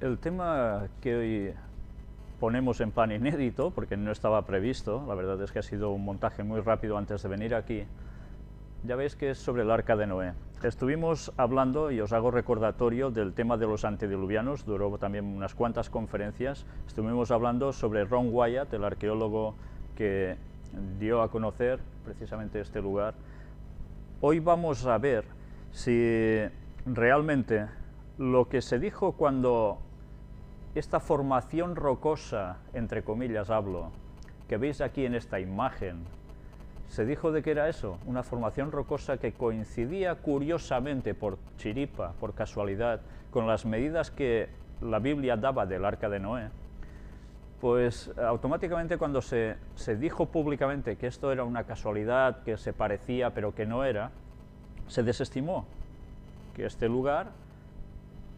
El tema que hoy ponemos en plan inédito, porque no estaba previsto, la verdad es que ha sido un montaje muy rápido antes de venir aquí, ya veis que es sobre el Arca de Noé. Estuvimos hablando, y os hago recordatorio, del tema de los antediluvianos, duró también unas cuantas conferencias. Estuvimos hablando sobre Ron Wyatt, el arqueólogo que dio a conocer precisamente este lugar. Hoy vamos a ver si realmente lo que se dijo cuando esta formación rocosa, entre comillas hablo, que veis aquí en esta imagen, se dijo de que era eso, una formación rocosa que coincidía curiosamente, por chiripa, por casualidad, con las medidas que la Biblia daba del Arca de Noé. Pues automáticamente cuando se dijo públicamente que esto era una casualidad, que se parecía pero que no era, se desestimó que este lugar,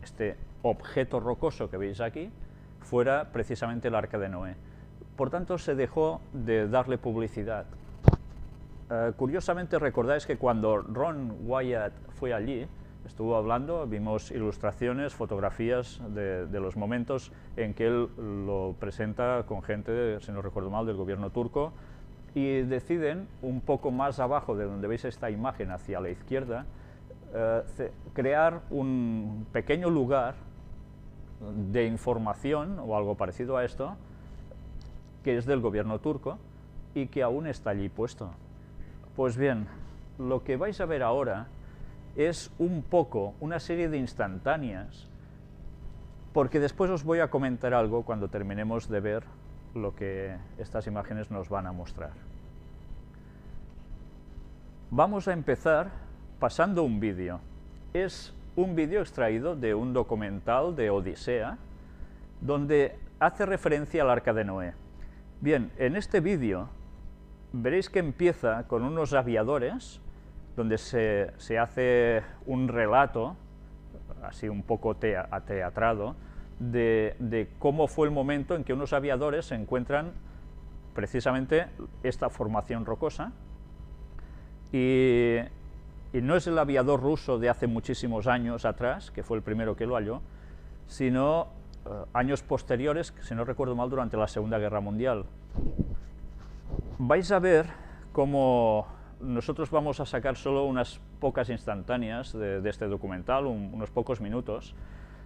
este objeto rocoso que veis aquí, fuera precisamente el Arca de Noé. Por tanto, se dejó de darle publicidad. Curiosamente, recordáis que cuando Ron Wyatt fue allí, estuvo hablando, vimos ilustraciones, fotografías de los momentos en que él lo presenta con gente, si no recuerdo mal, del gobierno turco, y deciden, un poco más abajo de donde veis esta imagen, hacia la izquierda, crear un pequeño lugar de información o algo parecido a esto, que es del gobierno turco y que aún está allí puesto. Pues bien, lo que vais a ver ahora es un poco una serie de instantáneas, porque después os voy a comentar algo cuando terminemos de ver lo que estas imágenes nos van a mostrar. Vamos a empezar pasando un vídeo. Es un vídeo extraído de un documental de Odisea, donde hace referencia al Arca de Noé. Bien, en este vídeo veréis que empieza con unos aviadores, donde se hace un relato, así un poco ateatrado, de cómo fue el momento en que unos aviadores se encuentran precisamente esta formación rocosa, y no es el aviador ruso de hace muchísimos años atrás, que fue el primero que lo halló, sino años posteriores, si no recuerdo mal, durante la Segunda Guerra Mundial. Vais a ver cómo nosotros vamos a sacar solo unas pocas instantáneas de este documental, unos pocos minutos,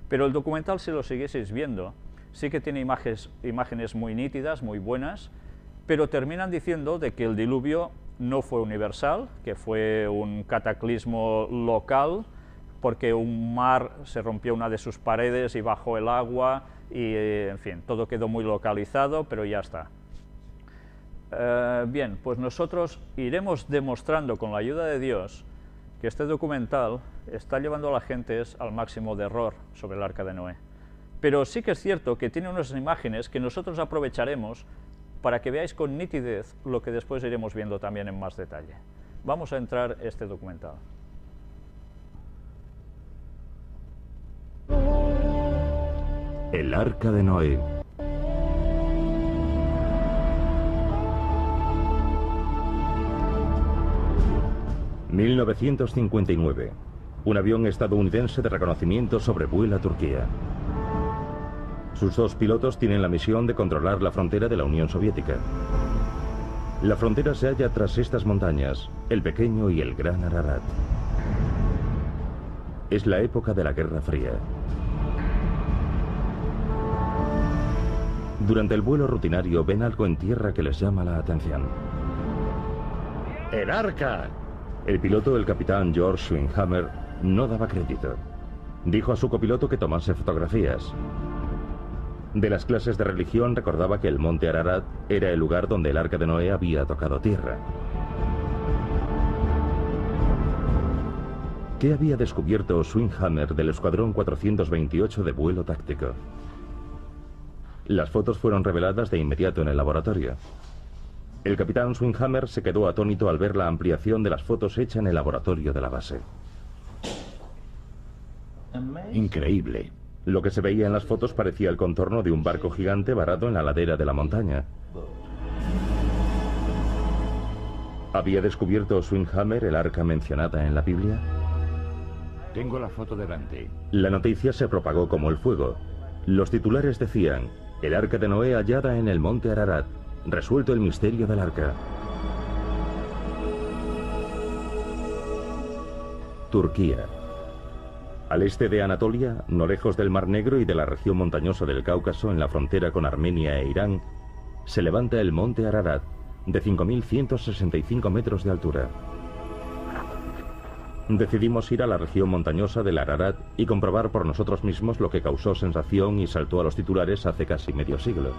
pero el documental, si lo siguieseis viendo, sí que tiene imágenes muy nítidas, muy buenas, pero terminan diciendo de que el diluvio no fue universal, que fue un cataclismo local, porque un mar se rompió una de sus paredes y bajó el agua, y en fin, todo quedó muy localizado, pero ya está. Bien, pues nosotros iremos demostrando con la ayuda de Dios que este documental está llevando a la gente al máximo de error sobre el Arca de Noé. Pero sí que es cierto que tiene unas imágenes que nosotros aprovecharemos para que veáis con nitidez lo que después iremos viendo también en más detalle. Vamos a entrar en este documental. El Arca de Noé. ...1959... un avión estadounidense de reconocimiento sobrevuela Turquía. Sus dos pilotos tienen la misión de controlar la frontera de la Unión Soviética. La frontera se halla tras estas montañas, el pequeño y el gran Ararat. Es la época de la Guerra Fría. Durante el vuelo rutinario ven algo en tierra que les llama la atención. ¡El Arca! El piloto, el capitán George Schwinghammer, no daba crédito. Dijo a su copiloto que tomase fotografías. De las clases de religión recordaba que el monte Ararat era el lugar donde el Arca de Noé había tocado tierra. ¿Qué había descubierto Schwinghammer del Escuadrón 428 de vuelo táctico? Las fotos fueron reveladas de inmediato en el laboratorio. El capitán Schwinghammer se quedó atónito al ver la ampliación de las fotos hecha en el laboratorio de la base. Increíble. Lo que se veía en las fotos parecía el contorno de un barco gigante varado en la ladera de la montaña. ¿Había descubierto Schwinghammer el arca mencionada en la Biblia? Tengo la foto delante. La noticia se propagó como el fuego. Los titulares decían: el arca de Noé hallada en el monte Ararat, resuelto el misterio del arca. Turquía. Al este de Anatolia, no lejos del Mar Negro y de la región montañosa del Cáucaso, en la frontera con Armenia e Irán, se levanta el monte Ararat, de 5.165 metros de altura. Decidimos ir a la región montañosa del Ararat y comprobar por nosotros mismos lo que causó sensación y saltó a los titulares hace casi medio siglo.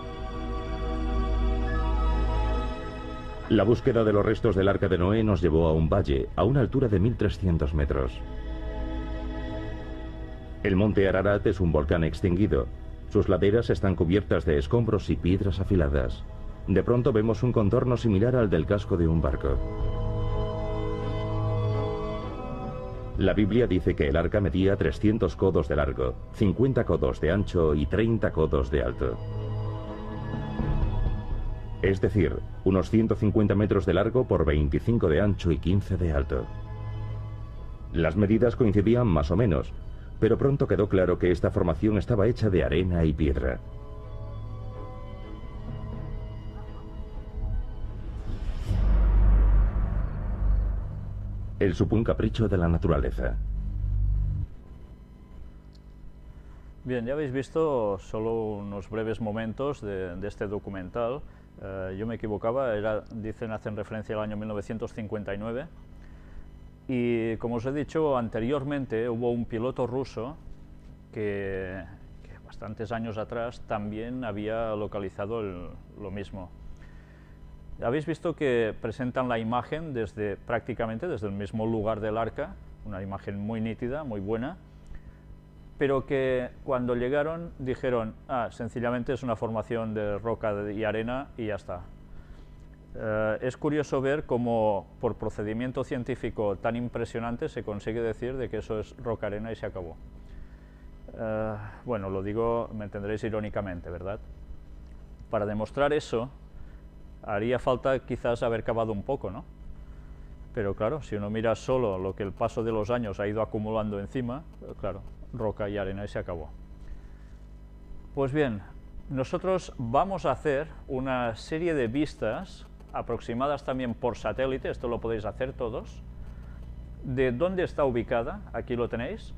La búsqueda de los restos del Arca de Noé nos llevó a un valle, a una altura de 1.300 metros. El monte Ararat es un volcán extinguido. Sus laderas están cubiertas de escombros y piedras afiladas. De pronto vemos un contorno similar al del casco de un barco. La Biblia dice que el arca medía 300 codos de largo, 50 codos de ancho y 30 codos de alto. Es decir, unos 150 metros de largo por 25 de ancho y 15 de alto. Las medidas coincidían más o menos, pero pronto quedó claro que esta formación estaba hecha de arena y piedra. Él supo un capricho de la naturaleza. Bien, ya habéis visto solo unos breves momentos de este documental. Yo me equivocaba, hacen referencia al año 1959. Y como os he dicho anteriormente, hubo un piloto ruso que bastantes años atrás también había localizado lo mismo. Habéis visto que presentan la imagen prácticamente desde el mismo lugar del arca, una imagen muy nítida, muy buena, pero que cuando llegaron dijeron: sencillamente es una formación de roca y arena y ya está. Es curioso ver cómo por procedimiento científico tan impresionante se consigue decir de que eso es roca, arena y se acabó. Bueno, lo digo, me entenderéis irónicamente, ¿verdad? Para demostrar eso haría falta quizás haber cavado un poco, ¿no? Pero claro, si uno mira solo lo que el paso de los años ha ido acumulando encima, claro, roca y arena y se acabó. Pues bien, nosotros vamos a hacer una serie de vistas aproximadas también por satélite, esto lo podéis hacer todos, de dónde está ubicada. Aquí lo tenéis.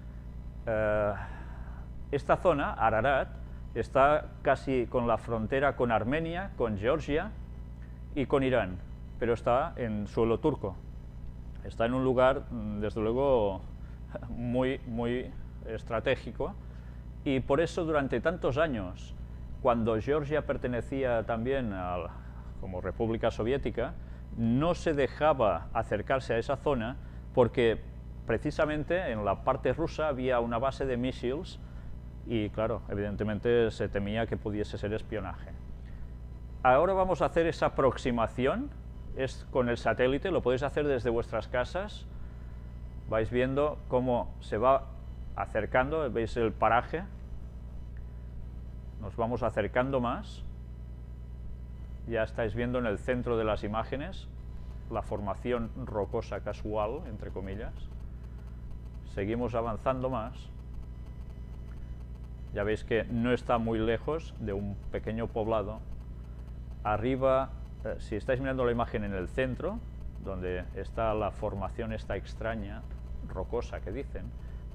Esta zona, Ararat, está casi con la frontera con Armenia, con Georgia y con Irán, pero está en suelo turco. Está en un lugar, desde luego, muy estratégico, y por eso durante tantos años, cuando Georgia pertenecía también como República Soviética, no se dejaba acercarse a esa zona porque precisamente en la parte rusa había una base de misiles y claro, evidentemente se temía que pudiese ser espionaje. Ahora vamos a hacer esa aproximación, es con el satélite, lo podéis hacer desde vuestras casas, vais viendo cómo se va acercando, veis el paraje, nos vamos acercando más, ya estáis viendo en el centro de las imágenes la formación rocosa casual, entre comillas, seguimos avanzando más, ya veis que no está muy lejos de un pequeño poblado. Arriba, si estáis mirando la imagen en el centro, donde está la formación esta extraña, rocosa que dicen,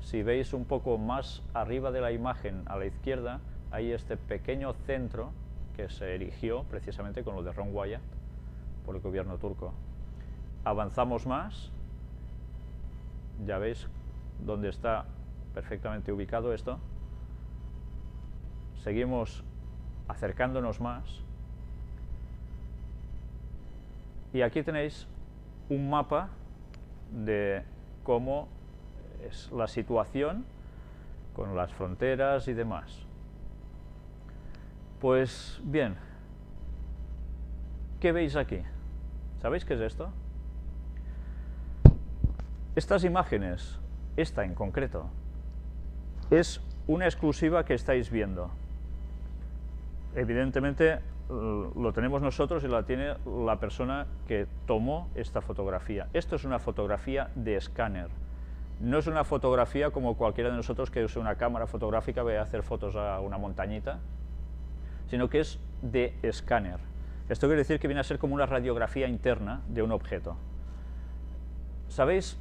si veis un poco más arriba de la imagen a la izquierda, hay este pequeño centro que se erigió precisamente con lo de Ron Wyatt por el gobierno turco. Avanzamos más, ya veis dónde está perfectamente ubicado esto, seguimos acercándonos más, y aquí tenéis un mapa de cómo es la situación con las fronteras y demás. Pues bien, ¿qué veis aquí? ¿Sabéis qué es esto? Estas imágenes, esta en concreto, es una exclusiva que estáis viendo. Evidentemente lo tenemos nosotros y la tiene la persona que tomó esta fotografía. Esto es una fotografía de escáner. No es una fotografía como cualquiera de nosotros que use una cámara fotográfica vaya a hacer fotos a una montañita, sino que es de escáner. Esto quiere decir que viene a ser como una radiografía interna de un objeto. ¿Sabéis?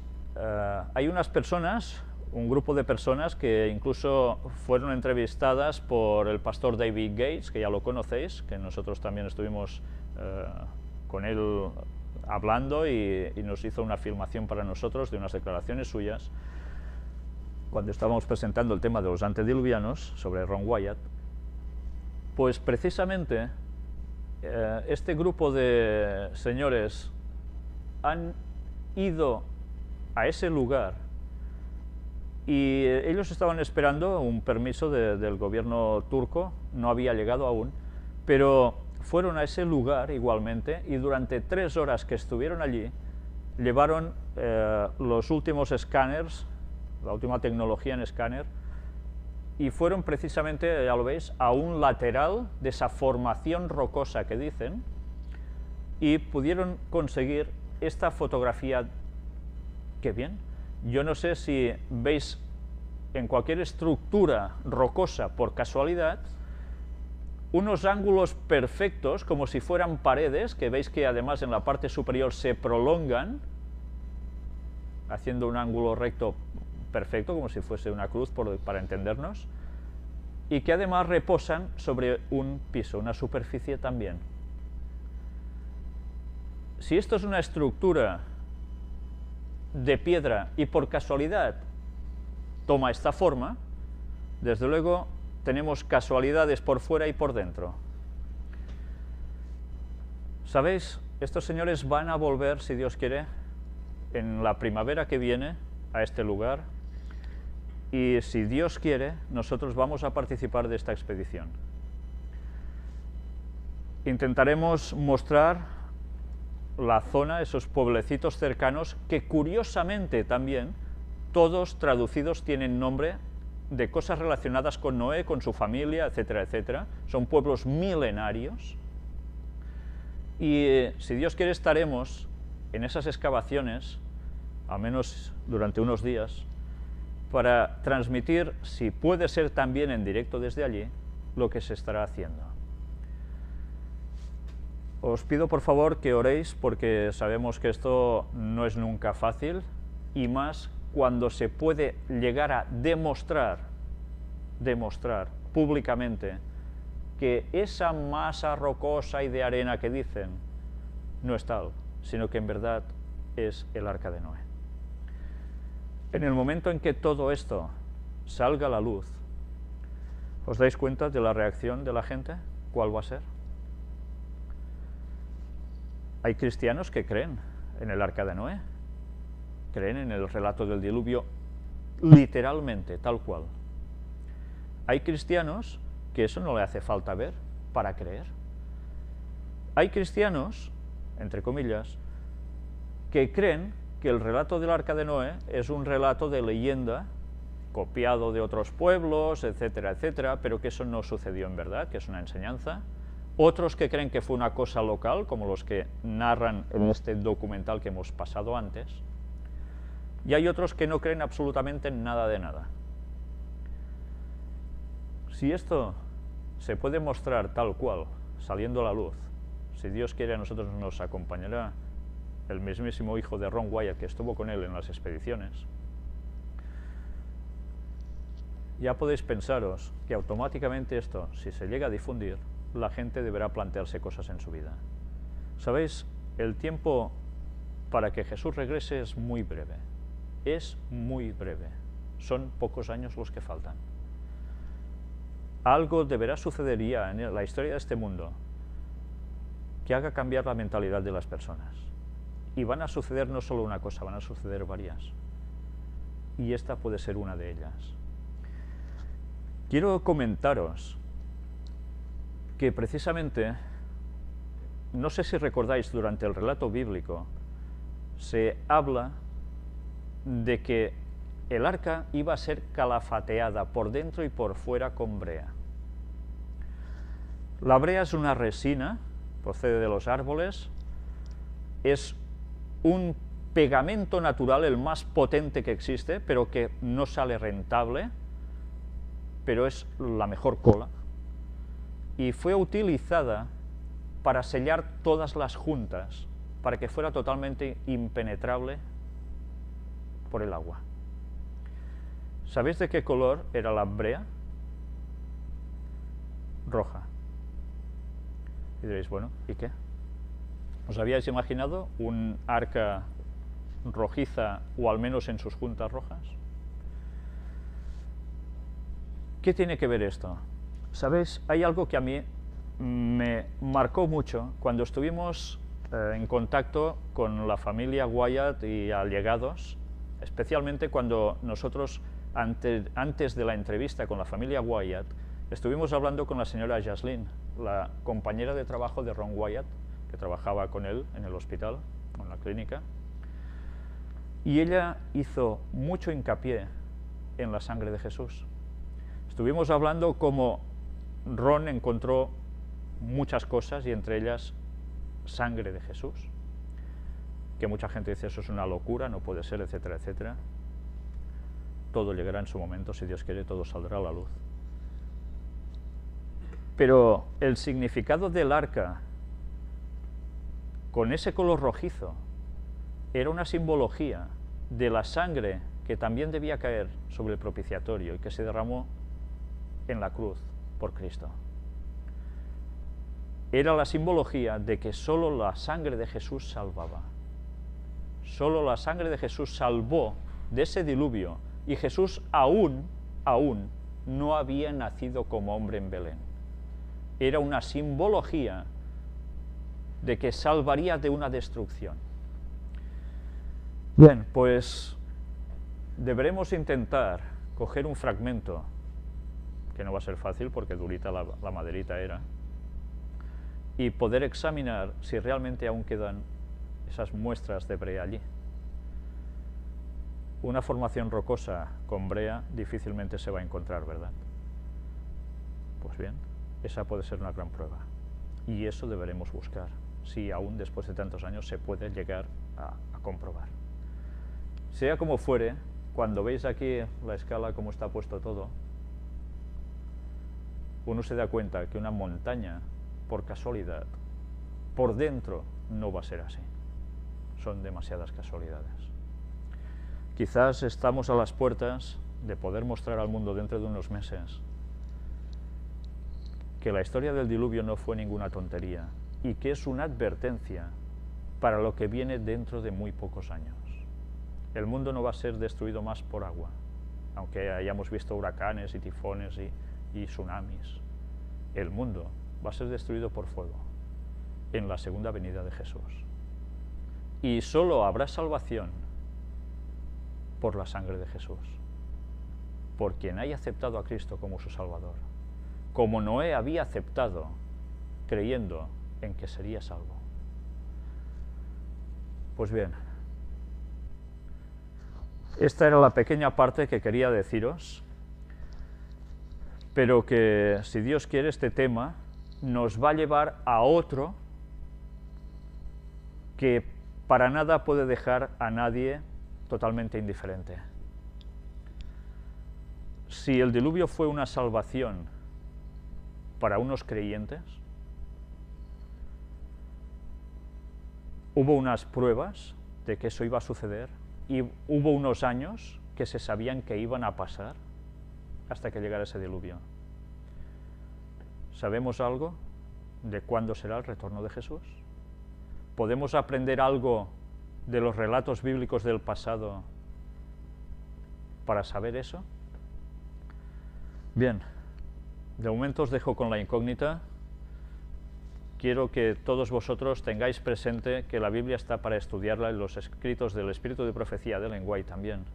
Hay unas personas, un grupo de personas que incluso fueron entrevistadas por el pastor David Gates, que ya lo conocéis, que nosotros también estuvimos con él hablando y nos hizo una filmación para nosotros de unas declaraciones suyas cuando estábamos presentando el tema de los antediluvianos sobre Ron Wyatt. Pues precisamente este grupo de señores han ido a ese lugar y ellos estaban esperando un permiso del gobierno turco, no había llegado aún, pero fueron a ese lugar igualmente y durante 3 horas que estuvieron allí llevaron los últimos escáneres, la última tecnología en escáner, y fueron precisamente, ya lo veis, a un lateral de esa formación rocosa que dicen, y pudieron conseguir esta fotografía. ¡Qué bien! Yo no sé si veis en cualquier estructura rocosa por casualidad unos ángulos perfectos, como si fueran paredes, que veis que además en la parte superior se prolongan, haciendo un ángulo recto perfecto, como si fuese una cruz, para entendernos, y que además reposan sobre un piso, una superficie también. Si esto es una estructura de piedra y por casualidad toma esta forma, desde luego tenemos casualidades por fuera y por dentro. ¿Sabéis? Estos señores van a volver, si Dios quiere, en la primavera que viene a este lugar, y si Dios quiere, nosotros vamos a participar de esta expedición. Intentaremos mostrar la zona, esos pueblecitos cercanos, que curiosamente también, todos traducidos tienen nombre de cosas relacionadas con Noé, con su familia, etcétera, etcétera. Son pueblos milenarios. Y si Dios quiere, estaremos en esas excavaciones, al menos durante unos días, para transmitir, si puede ser también en directo desde allí, lo que se estará haciendo. Os pido por favor que oréis, porque sabemos que esto no es nunca fácil, y más cuando se puede llegar a demostrar públicamente que esa masa rocosa y de arena que dicen no es tal, sino que en verdad es el Arca de Noé. En el momento en que todo esto salga a la luz, ¿os dais cuenta de la reacción de la gente? ¿Cuál va a ser? Hay cristianos que creen en el Arca de Noé, creen en el relato del diluvio literalmente, tal cual. Hay cristianos que eso no le hace falta ver para creer. Hay cristianos, entre comillas, que creen que el relato del Arca de Noé es un relato de leyenda, copiado de otros pueblos, etcétera, etcétera, pero que eso no sucedió en verdad, que es una enseñanza. Otros que creen que fue una cosa local, como los que narran en este documental que hemos pasado antes. Y hay otros que no creen absolutamente en nada de nada. Si esto se puede mostrar tal cual, saliendo a la luz, si Dios quiere, a nosotros nos acompañará el mismísimo hijo de Ron Wyatt, que estuvo con él en las expediciones, ya podéis pensaros que automáticamente esto, si se llega a difundir, la gente deberá plantearse cosas en su vida. ¿Sabéis? El tiempo para que Jesús regrese es muy breve. Es muy breve. Son pocos años los que faltan. Algo deberá suceder ya en la historia de este mundo que haga cambiar la mentalidad de las personas. Y van a suceder no solo una cosa, van a suceder varias. Y esta puede ser una de ellas. Quiero comentaros que precisamente, no sé si recordáis, durante el relato bíblico, se habla de que el arca iba a ser calafateada por dentro y por fuera con brea. La brea es una resina, procede de los árboles, es un pegamento natural, el más potente que existe, pero que no sale rentable, pero es la mejor cola, y fue utilizada para sellar todas las juntas, para que fuera totalmente impenetrable por el agua. ¿Sabéis de qué color era la brea? Roja. Y diréis, bueno, ¿y qué? ¿Os habíais imaginado un arca rojiza, o al menos en sus juntas rojas? ¿Qué tiene que ver esto? ¿Sabéis? Hay algo que a mí me marcó mucho cuando estuvimos en contacto con la familia Wyatt y allegados, especialmente cuando nosotros, antes de la entrevista con la familia Wyatt, estuvimos hablando con la señora Jaslyn, la compañera de trabajo de Ron Wyatt, que trabajaba con él en el hospital, en la clínica, y ella hizo mucho hincapié en la sangre de Jesús. Estuvimos hablando cómo Ron encontró muchas cosas, y entre ellas sangre de Jesús, que mucha gente dice eso es una locura, no puede ser, etcétera, etcétera. Todo llegará en su momento, si Dios quiere, todo saldrá a la luz. Pero el significado del arca, con ese color rojizo, era una simbología de la sangre que también debía caer sobre el propiciatorio y que se derramó en la cruz por Cristo. Era la simbología de que solo la sangre de Jesús salvaba. Solo la sangre de Jesús salvó de ese diluvio, y Jesús aún no había nacido como hombre en Belén. Era una simbología de que salvaría de una destrucción. Bien, pues deberemos intentar coger un fragmento, que no va a ser fácil porque durita la maderita era, y poder examinar si realmente aún quedan esas muestras de brea allí. Una formación rocosa con brea difícilmente se va a encontrar, ¿verdad? Pues bien, esa puede ser una gran prueba, y eso deberemos buscar, si aún después de tantos años se puede llegar a comprobar. Sea como fuere, cuando veis aquí la escala, cómo está puesto todo, uno se da cuenta que una montaña, por casualidad, por dentro no va a ser así. Son demasiadas casualidades. Quizás estamos a las puertas de poder mostrar al mundo dentro de unos meses que la historia del diluvio no fue ninguna tontería y que es una advertencia para lo que viene dentro de muy pocos años. El mundo no va a ser destruido más por agua, aunque hayamos visto huracanes y tifones y tsunamis. El mundo va a ser destruido por fuego en la segunda venida de Jesús. Y solo habrá salvación por la sangre de Jesús, por quien haya aceptado a Cristo como su Salvador, como Noé había aceptado, creyendo en que sería salvo. Pues bien, esta era la pequeña parte que quería deciros, pero que, si Dios quiere, este tema nos va a llevar a otro que para nada puede dejar a nadie totalmente indiferente. Si el diluvio fue una salvación para unos creyentes, hubo unas pruebas de que eso iba a suceder, y hubo unos años que se sabían que iban a pasar hasta que llegara ese diluvio. ¿Sabemos algo de cuándo será el retorno de Jesús? ¿Podemos aprender algo de los relatos bíblicos del pasado para saber eso? Bien, de momento os dejo con la incógnita. Quiero que todos vosotros tengáis presente que la Biblia está para estudiarla en los escritos del Espíritu de Profecía de Ellen White también.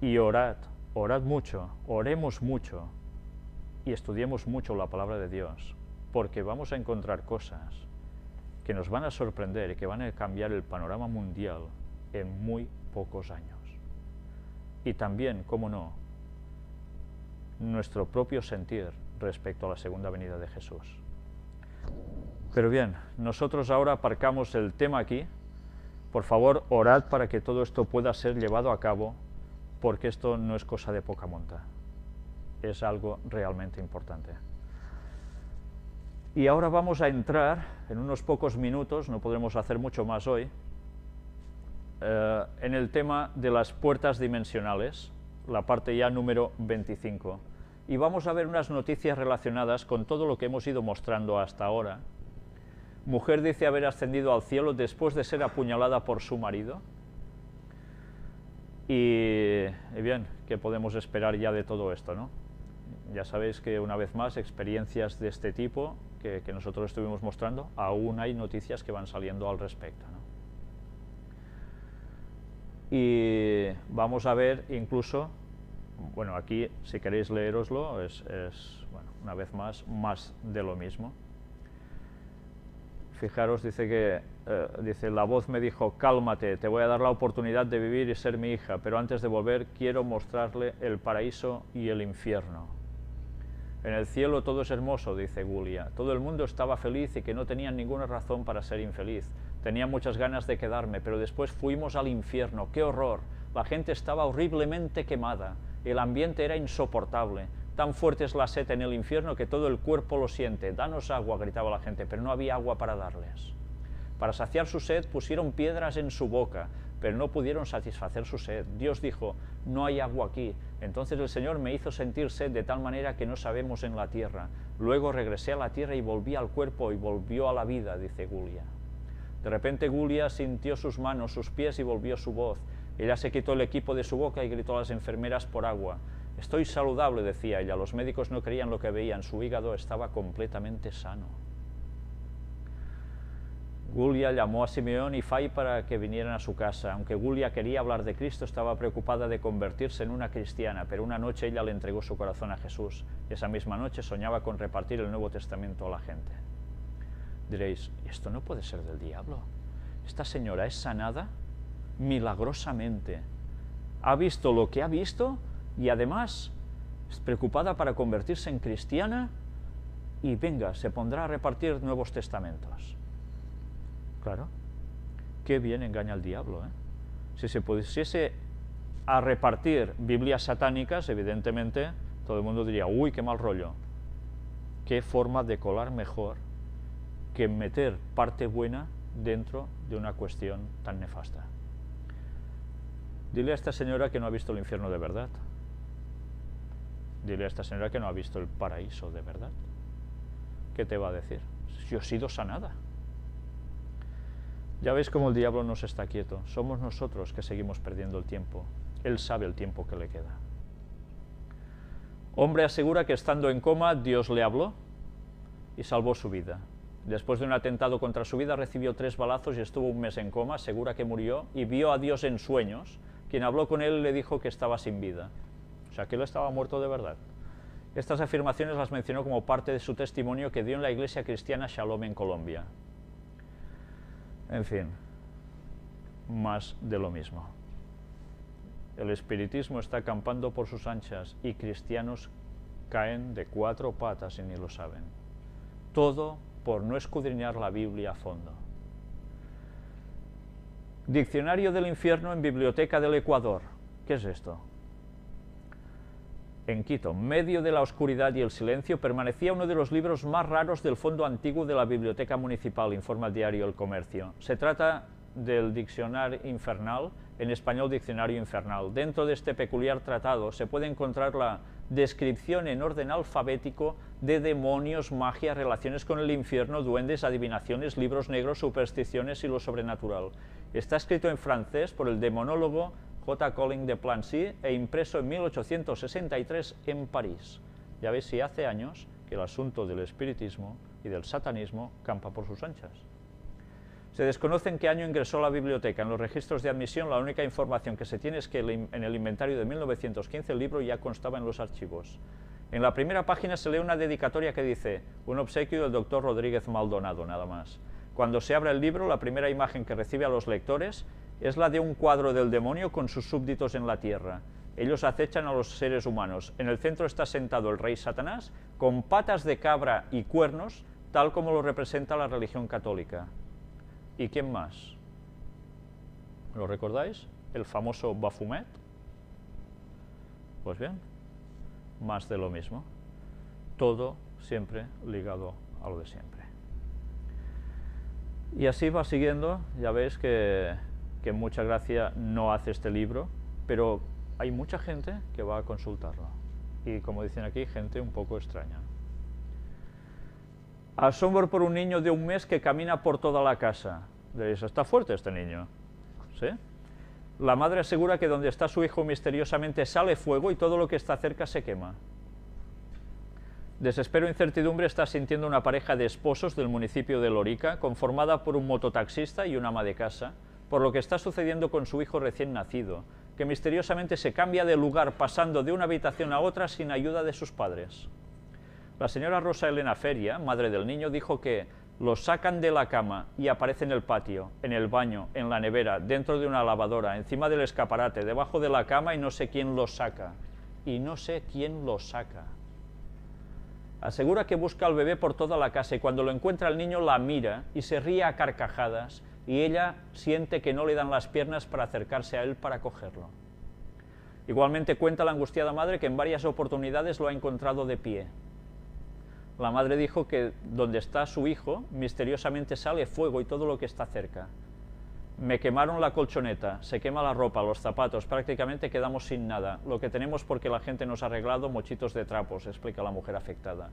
Y orad mucho, oremos mucho y estudiemos mucho la palabra de Dios, porque vamos a encontrar cosas que nos van a sorprender y que van a cambiar el panorama mundial en muy pocos años. Y también, cómo no, nuestro propio sentir respecto a la segunda venida de Jesús. Pero bien, nosotros ahora aparcamos el tema aquí, Por favor, orad para que todo esto pueda ser llevado a cabo, porque esto no es cosa de poca monta, es algo realmente importante. Y ahora vamos a entrar, en unos pocos minutos, no podremos hacer mucho más hoy, en el tema de las puertas dimensionales, la parte ya número 25. Y vamos a ver unas noticias relacionadas con todo lo que hemos ido mostrando hasta ahora. Mujer dice haber ascendido al cielo después de ser apuñalada por su marido. Y bien, ¿qué podemos esperar ya de todo esto, no? Ya sabéis que una vez más, experiencias de este tipo que nosotros estuvimos mostrando, aún hay noticias que van saliendo al respecto, ¿no? Y vamos a ver incluso, bueno, aquí si queréis leeroslo, bueno, una vez más de lo mismo. Fijaros, dice la voz me dijo, cálmate, te voy a dar la oportunidad de vivir y ser mi hija, pero antes de volver quiero mostrarle el paraíso y el infierno. En el cielo todo es hermoso, dice Gulia. Todo el mundo estaba feliz y que no tenían ninguna razón para ser infeliz. Tenía muchas ganas de quedarme, pero después fuimos al infierno. ¡Qué horror! La gente estaba horriblemente quemada. El ambiente era insoportable. Tan fuerte es la sed en el infierno que todo el cuerpo lo siente. Danos agua, gritaba la gente, pero no había agua para darles. Para saciar su sed pusieron piedras en su boca, pero no pudieron satisfacer su sed. Dios dijo, no hay agua aquí. Entonces el Señor me hizo sentir sed de tal manera que no sabemos en la tierra. Luego regresé a la tierra y volví al cuerpo y volvió a la vida, dice Gulia. De repente Gulia sintió sus manos, sus pies y volvió su voz. Ella se quitó el equipo de su boca y gritó a las enfermeras por agua. Estoy saludable, decía ella. Los médicos no creían lo que veían. Su hígado estaba completamente sano. Gulia llamó a Simeón y Fay para que vinieran a su casa. Aunque Gulia quería hablar de Cristo, estaba preocupada de convertirse en una cristiana, pero una noche ella le entregó su corazón a Jesús. Esa misma noche soñaba con repartir el Nuevo Testamento a la gente. Diréis, esto no puede ser del diablo. Esta señora es sanada milagrosamente. Ha visto lo que ha visto y además es preocupada para convertirse en cristiana y venga, se pondrá a repartir Nuevos Testamentos. Claro, qué bien engaña al diablo, ¿eh? Si se pusiese a repartir Biblias satánicas, evidentemente, todo el mundo diría, uy, qué mal rollo. Qué forma de colar mejor que meter parte buena dentro de una cuestión tan nefasta. Dile a esta señora que no ha visto el infierno de verdad. Dile a esta señora que no ha visto el paraíso de verdad. ¿Qué te va a decir? Yo he sido sanada. Ya veis cómo el diablo no se está quieto. Somos nosotros que seguimos perdiendo el tiempo. Él sabe el tiempo que le queda. Hombre asegura que estando en coma, Dios le habló y salvó su vida. Después de un atentado contra su vida, recibió 3 balazos y estuvo un mes en coma, asegura que murió, y vio a Dios en sueños. Quien habló con él le dijo que estaba sin vida. O sea, que él estaba muerto de verdad. Estas afirmaciones las mencionó como parte de su testimonio que dio en la iglesia cristiana Shalom en Colombia. En fin, más de lo mismo. El espiritismo está acampando por sus anchas y cristianos caen de 4 patas y ni lo saben. Todo por no escudriñar la Biblia a fondo. Diccionario del infierno en Biblioteca del Ecuador. ¿Qué es esto? En Quito, medio de la oscuridad y el silencio, permanecía uno de los libros más raros del fondo antiguo de la Biblioteca Municipal, informa el diario El Comercio. Se trata del Diccionario Infernal, en español Diccionario Infernal. Dentro de este peculiar tratado se puede encontrar la descripción en orden alfabético de demonios, magia, relaciones con el infierno, duendes, adivinaciones, libros negros, supersticiones y lo sobrenatural. Está escrito en francés por el demonólogo J. Collin de Plancy e impreso en 1863 en París. Ya veis si hace años que el asunto del espiritismo y del satanismo campa por sus anchas. Se desconoce en qué año ingresó a la biblioteca. En los registros de admisión la única información que se tiene es que en el inventario de 1915 el libro ya constaba en los archivos. En la primera página se lee una dedicatoria que dice un obsequio del doctor Rodríguez Maldonado, nada más. Cuando se abre el libro, la primera imagen que recibe a los lectores es la de un cuadro del demonio con sus súbditos en la tierra. Ellos acechan a los seres humanos. En el centro está sentado el rey Satanás, con patas de cabra y cuernos, tal como lo representa la religión católica. ¿Y quién más? ¿Lo recordáis? El famoso Baphomet. Pues bien, más de lo mismo. Todo siempre ligado a lo de siempre. Y así va siguiendo. Ya veis que mucha gracia no hace este libro, pero hay mucha gente que va a consultarlo. Y como dicen aquí, gente un poco extraña. Asombro por un niño de 1 mes que camina por toda la casa. Diréis, ¿está fuerte este niño? ¿Sí? La madre asegura que donde está su hijo misteriosamente sale fuego y todo lo que está cerca se quema. Desespero e incertidumbre está sintiendo una pareja de esposos del municipio de Lorica, conformada por un mototaxista y una ama de casa, por lo que está sucediendo con su hijo recién nacido, que misteriosamente se cambia de lugar pasando de una habitación a otra sin ayuda de sus padres. La señora Rosa Elena Feria, madre del niño, dijo que lo sacan de la cama y aparece en el patio, en el baño, en la nevera, dentro de una lavadora, encima del escaparate, debajo de la cama y no sé quién lo saca. Y no sé quién lo saca. Asegura que busca al bebé por toda la casa y cuando lo encuentra el niño la mira y se ríe a carcajadas y ella siente que no le dan las piernas para acercarse a él para cogerlo. Igualmente cuenta la angustiada madre que en varias oportunidades lo ha encontrado de pie. La madre dijo que donde está su hijo, misteriosamente sale fuego y todo lo que está cerca. Me quemaron la colchoneta, se quema la ropa, los zapatos, prácticamente quedamos sin nada. Lo que tenemos porque la gente nos ha arreglado mochitos de trapos, explica la mujer afectada.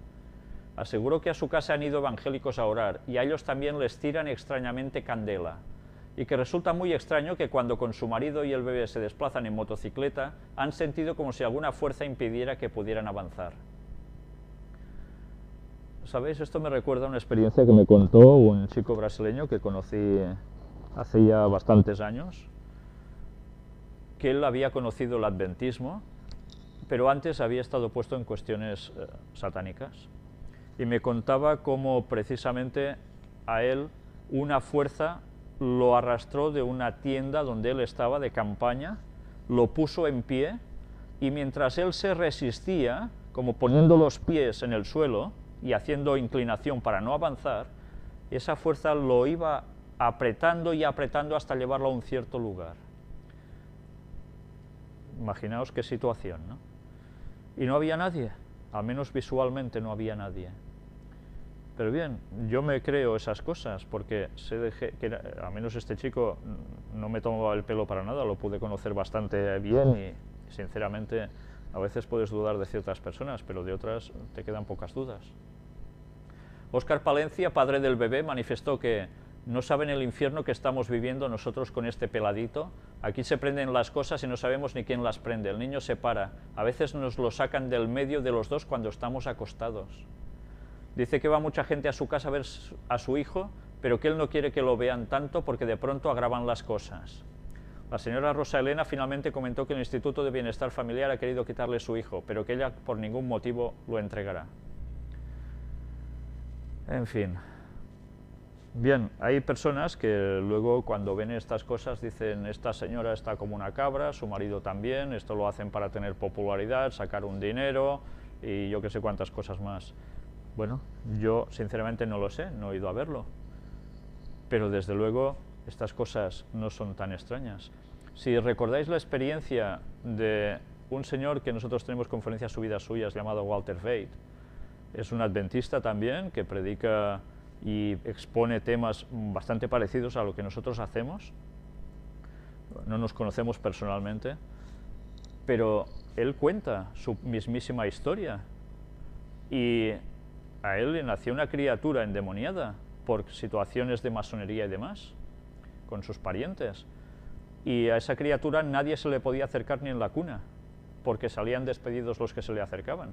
Aseguró que a su casa han ido evangélicos a orar y a ellos también les tiran extrañamente candela. Y que resulta muy extraño que cuando con su marido y el bebé se desplazan en motocicleta, han sentido como si alguna fuerza impidiera que pudieran avanzar. ¿Sabéis? Esto me recuerda a una experiencia que me contó un chico brasileño que conocí hace ya bastantes años, que él había conocido el adventismo, pero antes había estado puesto en cuestiones satánicas. Y me contaba cómo precisamente a él una fuerza lo arrastró de una tienda donde él estaba de campaña, lo puso en pie y mientras él se resistía, como poniendo los pies en el suelo y haciendo inclinación para no avanzar, esa fuerza lo iba apretando y apretando hasta llevarlo a un cierto lugar. Imaginaos qué situación, ¿no? Y no había nadie, al menos visualmente no había nadie. Pero bien, yo me creo esas cosas porque sé que al menos este chico no me tomaba el pelo para nada, lo pude conocer bastante bien y sinceramente a veces puedes dudar de ciertas personas, pero de otras te quedan pocas dudas. Óscar Palencia, padre del bebé, manifestó que no saben el infierno que estamos viviendo nosotros con este peladito. Aquí se prenden las cosas y no sabemos ni quién las prende. El niño se para. A veces nos lo sacan del medio de los dos cuando estamos acostados. Dice que va mucha gente a su casa a ver a su hijo, pero que él no quiere que lo vean tanto porque de pronto agravan las cosas. La señora Rosa Elena finalmente comentó que el Instituto de Bienestar Familiar ha querido quitarle su hijo, pero que ella por ningún motivo lo entregará. En fin. Bien, hay personas que luego cuando ven estas cosas dicen esta señora está como una cabra, su marido también, esto lo hacen para tener popularidad, sacar un dinero y yo que sé cuántas cosas más. Bueno, yo sinceramente no lo sé, no he ido a verlo, pero desde luego estas cosas no son tan extrañas. Si recordáis la experiencia de un señor que nosotros tenemos conferencias subidas suyas llamado Walter Veit, es un adventista también que predica y expone temas bastante parecidos a lo que nosotros hacemos. No nos conocemos personalmente, pero él cuenta su mismísima historia y a él le nació una criatura endemoniada por situaciones de masonería y demás, con sus parientes. Y a esa criatura nadie se le podía acercar ni en la cuna, porque salían despedidos los que se le acercaban.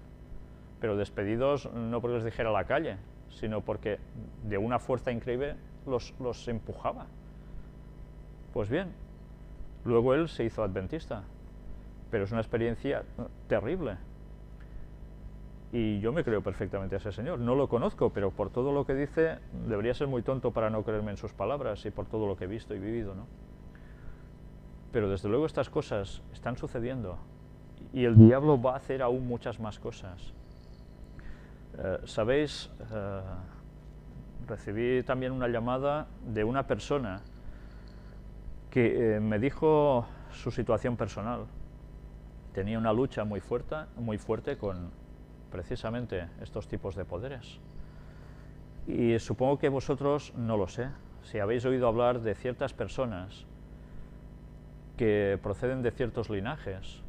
Pero despedidos no porque les dijera a la calle, sino porque de una fuerza increíble los empujaba. Pues bien, luego él se hizo adventista, pero es una experiencia terrible. Y yo me creo perfectamente a ese señor, no lo conozco, pero por todo lo que dice, debería ser muy tonto para no creerme en sus palabras y por todo lo que he visto y vivido, ¿no? Pero desde luego estas cosas están sucediendo y el diablo va a hacer aún muchas más cosas. ¿Sabéis? Recibí también una llamada de una persona que me dijo su situación personal. Tenía una lucha muy fuerte con precisamente estos tipos de poderes. Y supongo que vosotros, no lo sé, si habéis oído hablar de ciertas personas que proceden de ciertos linajes,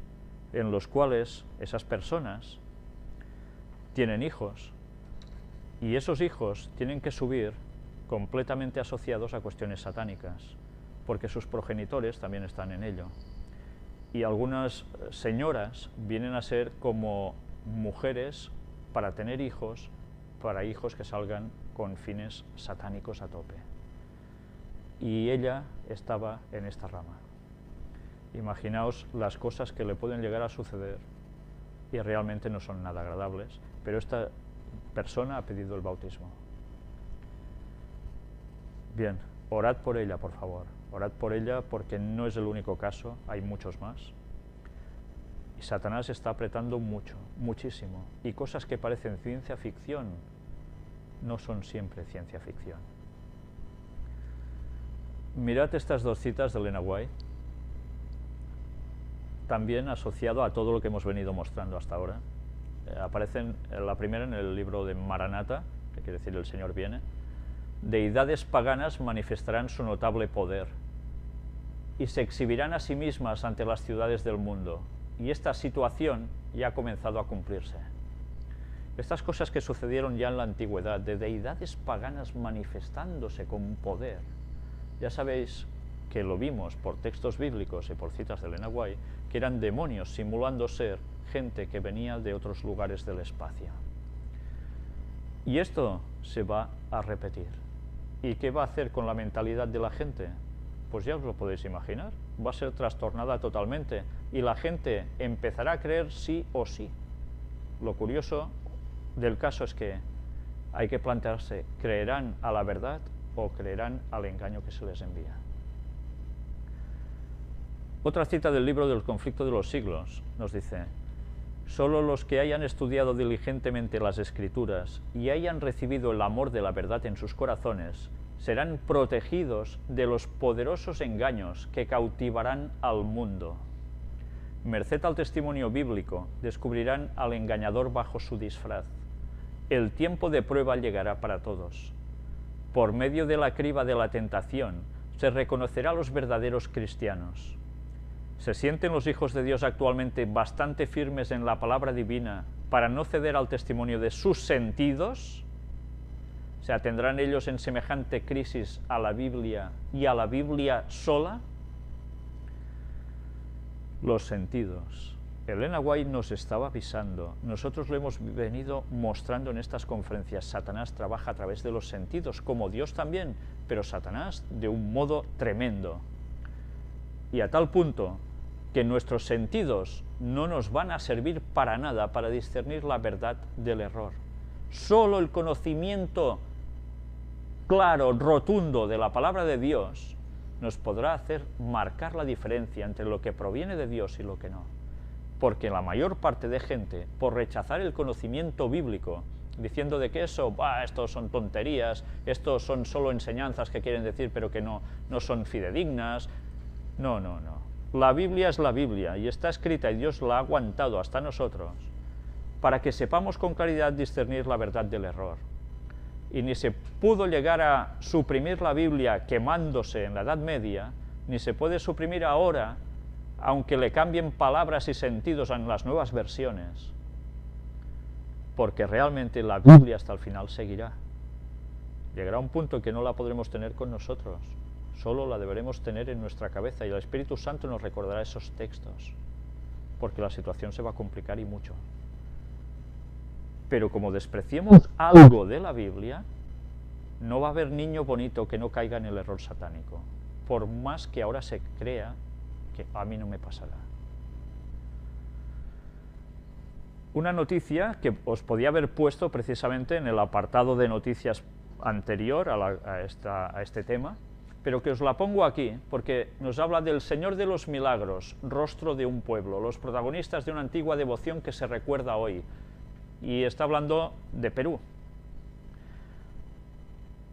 en los cuales esas personas tienen hijos, y esos hijos tienen que subir completamente asociados a cuestiones satánicas, porque sus progenitores también están en ello. Y algunas señoras vienen a ser como mujeres para tener hijos, para hijos que salgan con fines satánicos a tope. Y ella estaba en esta rama. Imaginaos las cosas que le pueden llegar a suceder y realmente no son nada agradables, pero esta persona ha pedido el bautismo. Bien, orad por ella, por favor. Orad por ella porque no es el único caso, hay muchos más. Y Satanás está apretando mucho, muchísimo. Y cosas que parecen ciencia ficción no son siempre ciencia ficción. Mirad estas dos citas de Elena White, también asociado a todo lo que hemos venido mostrando hasta ahora. Aparecen la primera en el libro de Maranata, que quiere decir el Señor viene. Deidades paganas manifestarán su notable poder y se exhibirán a sí mismas ante las ciudades del mundo. Y esta situación ya ha comenzado a cumplirse. Estas cosas que sucedieron ya en la antigüedad, de deidades paganas manifestándose con poder, ya sabéis que lo vimos por textos bíblicos y por citas de Elena White, que eran demonios simulando ser gente que venía de otros lugares del espacio. Y esto se va a repetir. ¿Y qué va a hacer con la mentalidad de la gente? Pues ya os lo podéis imaginar, va a ser trastornada totalmente y la gente empezará a creer sí o sí. Lo curioso del caso es que hay que plantearse, ¿creerán a la verdad o creerán al engaño que se les envía? Otra cita del libro del conflicto de los siglos nos dice: solo los que hayan estudiado diligentemente las Escrituras y hayan recibido el amor de la verdad en sus corazones serán protegidos de los poderosos engaños que cautivarán al mundo. Merced al testimonio bíblico, descubrirán al engañador bajo su disfraz. El tiempo de prueba llegará para todos. Por medio de la criba de la tentación, se reconocerá a los verdaderos cristianos. ¿Se sienten los hijos de Dios actualmente bastante firmes en la palabra divina para no ceder al testimonio de sus sentidos? ¿Se atendrán ellos en semejante crisis a la Biblia y a la Biblia sola? Los sentidos. Elena White nos estaba avisando, nosotros lo hemos venido mostrando en estas conferencias. Satanás trabaja a través de los sentidos, como Dios también, pero Satanás de un modo tremendo. Y a tal punto que nuestros sentidos no nos van a servir para nada para discernir la verdad del error. Solo el conocimiento claro, rotundo de la palabra de Dios nos podrá hacer marcar la diferencia entre lo que proviene de Dios y lo que no. Porque la mayor parte de gente, por rechazar el conocimiento bíblico, diciendo de que estos son tonterías, estos son solo enseñanzas que quieren decir pero que no son fidedignas. No. La Biblia es la Biblia y está escrita y Dios la ha aguantado hasta nosotros para que sepamos con claridad discernir la verdad del error. Y ni se pudo llegar a suprimir la Biblia quemándose en la Edad Media, ni se puede suprimir ahora, aunque le cambien palabras y sentidos en las nuevas versiones, porque realmente la Biblia hasta el final seguirá. Llegará un punto en que no la podremos tener con nosotros, solo la deberemos tener en nuestra cabeza y el Espíritu Santo nos recordará esos textos, porque la situación se va a complicar y mucho. Pero como despreciemos algo de la Biblia, no va a haber niño bonito que no caiga en el error satánico, por más que ahora se crea que a mí no me pasará. Una noticia que os podía haber puesto precisamente en el apartado de noticias anterior a este tema, pero que os la pongo aquí, porque nos habla del Señor de los Milagros, rostro de un pueblo, los protagonistas de una antigua devoción que se recuerda hoy, y está hablando de Perú.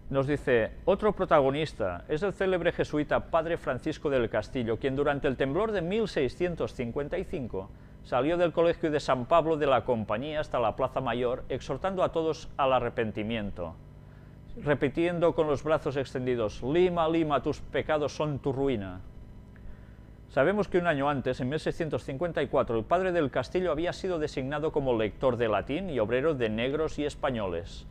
nos dice, otro protagonista es el célebre jesuita Padre Francisco del Castillo, quien durante el temblor de 1655 salió del colegio de San Pablo de la Compañía hasta la Plaza Mayor, exhortando a todos al arrepentimiento, repitiendo con los brazos extendidos, Lima, Lima, tus pecados son tu ruina. Sabemos que un año antes, en 1654, el padre del Castillo había sido designado como lector de latín y obrero de negros y españoles.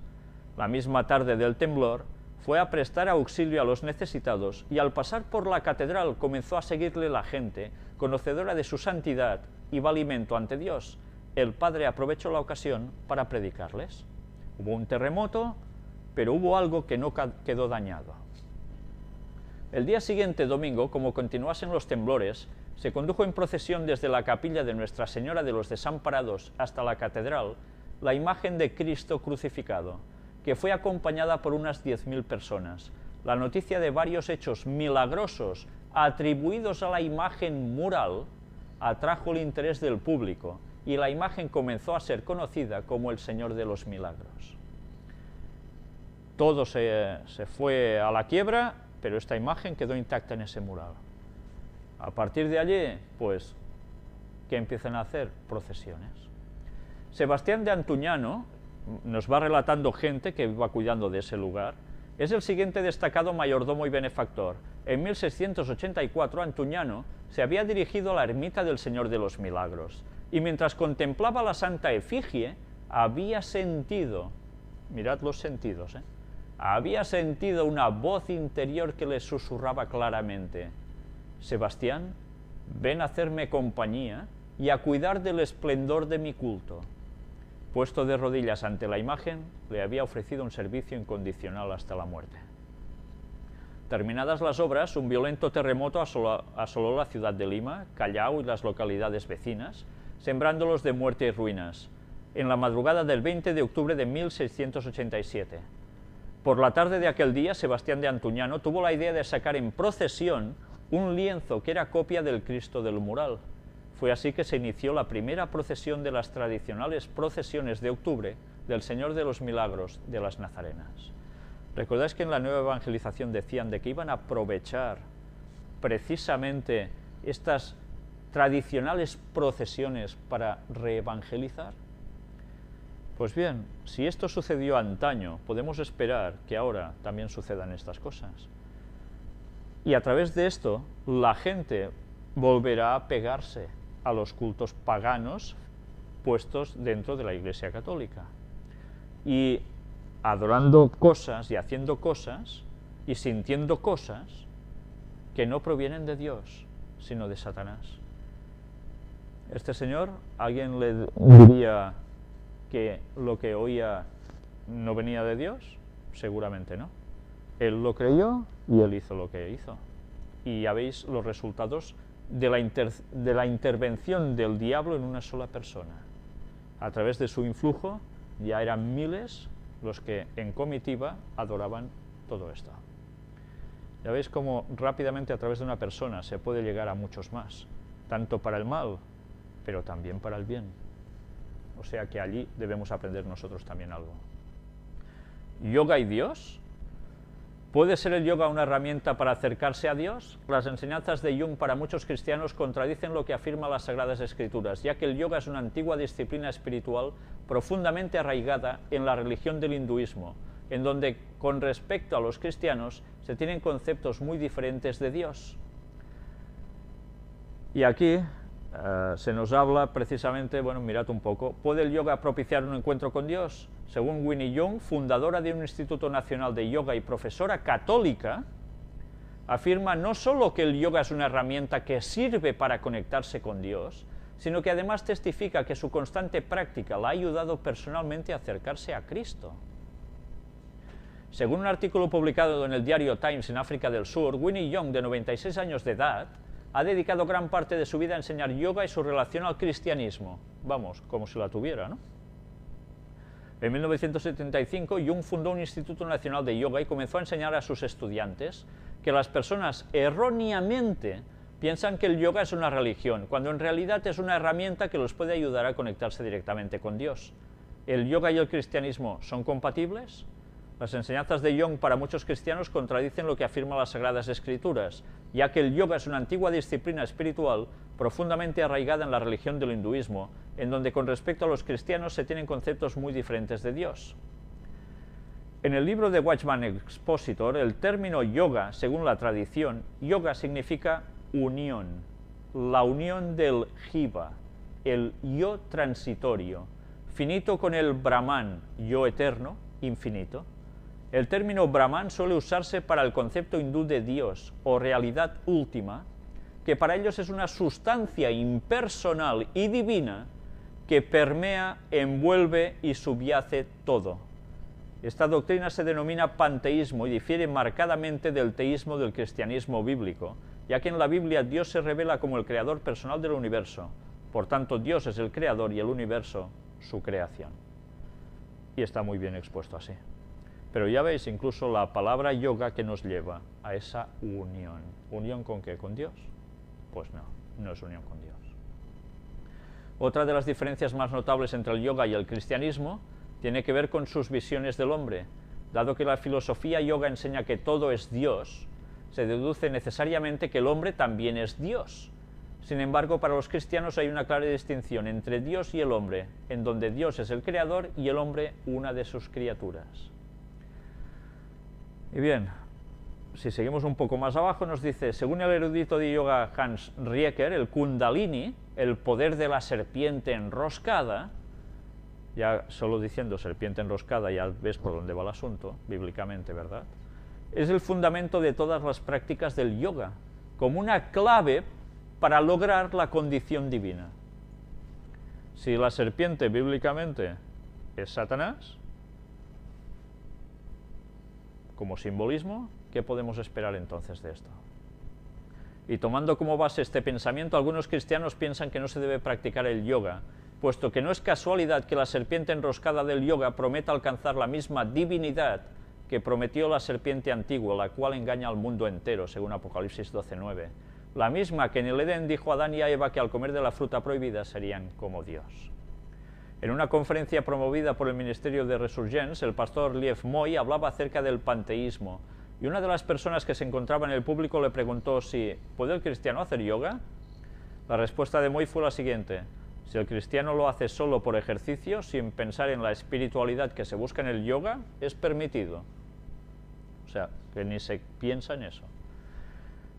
La misma tarde del temblor, fue a prestar auxilio a los necesitados y al pasar por la catedral comenzó a seguirle la gente, conocedora de su santidad y valimento ante Dios. El padre aprovechó la ocasión para predicarles. Hubo un terremoto, pero hubo algo que no quedó dañado. El día siguiente, domingo, como continuasen los temblores, se condujo en procesión desde la capilla de Nuestra Señora de los Desamparados hasta la catedral la imagen de Cristo crucificado, que fue acompañada por unas 10.000 personas. La noticia de varios hechos milagrosos atribuidos a la imagen mural atrajo el interés del público y la imagen comenzó a ser conocida como el Señor de los Milagros. Todo se fue a la quiebra, pero esta imagen quedó intacta en ese mural. A partir de allí, pues, ¿qué empiezan a hacer? Procesiones. Sebastián de Antuñano, nos va relatando gente que iba cuidando de ese lugar, es el siguiente destacado mayordomo y benefactor. En 1684, Antuñano se había dirigido a la ermita del Señor de los Milagros, y mientras contemplaba la santa efigie, había sentido, mirad los sentidos, había sentido una voz interior que le susurraba claramente, Sebastián, ven a hacerme compañía y a cuidar del esplendor de mi culto. Puesto de rodillas ante la imagen, le había ofrecido un servicio incondicional hasta la muerte. Terminadas las obras, un violento terremoto asoló la ciudad de Lima, Callao y las localidades vecinas, sembrándolos de muerte y ruinas, en la madrugada del 20 de octubre de 1687. Por la tarde de aquel día, Sebastián de Antuñano tuvo la idea de sacar en procesión un lienzo que era copia del Cristo del mural. Fue así que se inició la primera procesión de las tradicionales procesiones de octubre del Señor de los Milagros de las Nazarenas. ¿Recordáis que en la nueva evangelización decían de que iban a aprovechar precisamente estas tradicionales procesiones para reevangelizar? Pues bien, si esto sucedió antaño, podemos esperar que ahora también sucedan estas cosas. Y a través de esto, la gente volverá a pegarse a los cultos paganos puestos dentro de la Iglesia Católica. Y adorando cosas y haciendo cosas y sintiendo cosas que no provienen de Dios, sino de Satanás. Este señor, ¿alguien le diría que lo que oía no venía de Dios? Seguramente no. Él lo creyó y él hizo lo que hizo. Y ya veis los resultados de la intervención del diablo en una sola persona. A través de su influjo ya eran miles los que en comitiva adoraban todo esto. Ya veis cómo rápidamente a través de una persona se puede llegar a muchos más, tanto para el mal, pero también para el bien. O sea que allí debemos aprender nosotros también algo. ¿Yoga y Dios? ¿Puede ser el yoga una herramienta para acercarse a Dios? Las enseñanzas de Jung para muchos cristianos contradicen lo que afirman las Sagradas Escrituras, ya que el yoga es una antigua disciplina espiritual profundamente arraigada en la religión del hinduismo, en donde, con respecto a los cristianos, se tienen conceptos muy diferentes de Dios. Y aquí se nos habla precisamente, bueno, mirad un poco, ¿puede el yoga propiciar un encuentro con Dios? Según Winnie Young, fundadora de un Instituto Nacional de Yoga y profesora católica, afirma no solo que el yoga es una herramienta que sirve para conectarse con Dios, sino que además testifica que su constante práctica la ha ayudado personalmente a acercarse a Cristo. Según un artículo publicado en el diario Times en África del Sur, Winnie Young, de 96 años de edad, ha dedicado gran parte de su vida a enseñar yoga y su relación al cristianismo. Vamos, como si la tuviera, ¿no? En 1975, Jung fundó un Instituto Nacional de Yoga y comenzó a enseñar a sus estudiantes que las personas erróneamente piensan que el yoga es una religión, cuando en realidad es una herramienta que los puede ayudar a conectarse directamente con Dios. ¿El yoga y el cristianismo son compatibles? Las enseñanzas de Young para muchos cristianos contradicen lo que afirman las Sagradas Escrituras, ya que el yoga es una antigua disciplina espiritual profundamente arraigada en la religión del hinduismo, en donde con respecto a los cristianos se tienen conceptos muy diferentes de Dios. En el libro de Watchman Expositor, el término yoga, según la tradición, yoga significa unión, la unión del jiva, el yo transitorio, finito con el Brahman, yo eterno, infinito. El término Brahman suele usarse para el concepto hindú de Dios o realidad última, que para ellos es una sustancia impersonal y divina que permea, envuelve y subyace todo. Esta doctrina se denomina panteísmo y difiere marcadamente del teísmo del cristianismo bíblico, ya que en la Biblia Dios se revela como el creador personal del universo. Por tanto, Dios es el creador y el universo su creación. Y está muy bien expuesto así. Pero ya veis, incluso la palabra yoga que nos lleva a esa unión. ¿Unión con qué? ¿Con Dios? Pues no, no es unión con Dios. Otra de las diferencias más notables entre el yoga y el cristianismo tiene que ver con sus visiones del hombre. Dado que la filosofía yoga enseña que todo es Dios, se deduce necesariamente que el hombre también es Dios. Sin embargo, para los cristianos hay una clara distinción entre Dios y el hombre, en donde Dios es el creador y el hombre una de sus criaturas. Y bien, si seguimos un poco más abajo, nos dice, según el erudito de yoga Hans Rieker, el Kundalini, el poder de la serpiente enroscada, ya solo diciendo serpiente enroscada ya ves por dónde va el asunto, bíblicamente, ¿verdad? Es el fundamento de todas las prácticas del yoga, como una clave para lograr la condición divina. Si la serpiente bíblicamente es Satanás, como simbolismo, ¿qué podemos esperar entonces de esto? Y tomando como base este pensamiento, algunos cristianos piensan que no se debe practicar el yoga, puesto que no es casualidad que la serpiente enroscada del yoga prometa alcanzar la misma divinidad que prometió la serpiente antigua, la cual engaña al mundo entero, según Apocalipsis 12:9. La misma que en el Edén dijo a Adán y a Eva que al comer de la fruta prohibida serían como Dios. En una conferencia promovida por el Ministerio de Resurgence, el pastor Liev Moy hablaba acerca del panteísmo, y una de las personas que se encontraba en el público le preguntó si ¿puede el cristiano hacer yoga? La respuesta de Moy fue la siguiente: si el cristiano lo hace solo por ejercicio, sin pensar en la espiritualidad que se busca en el yoga, es permitido. O sea, que ni se piensa en eso.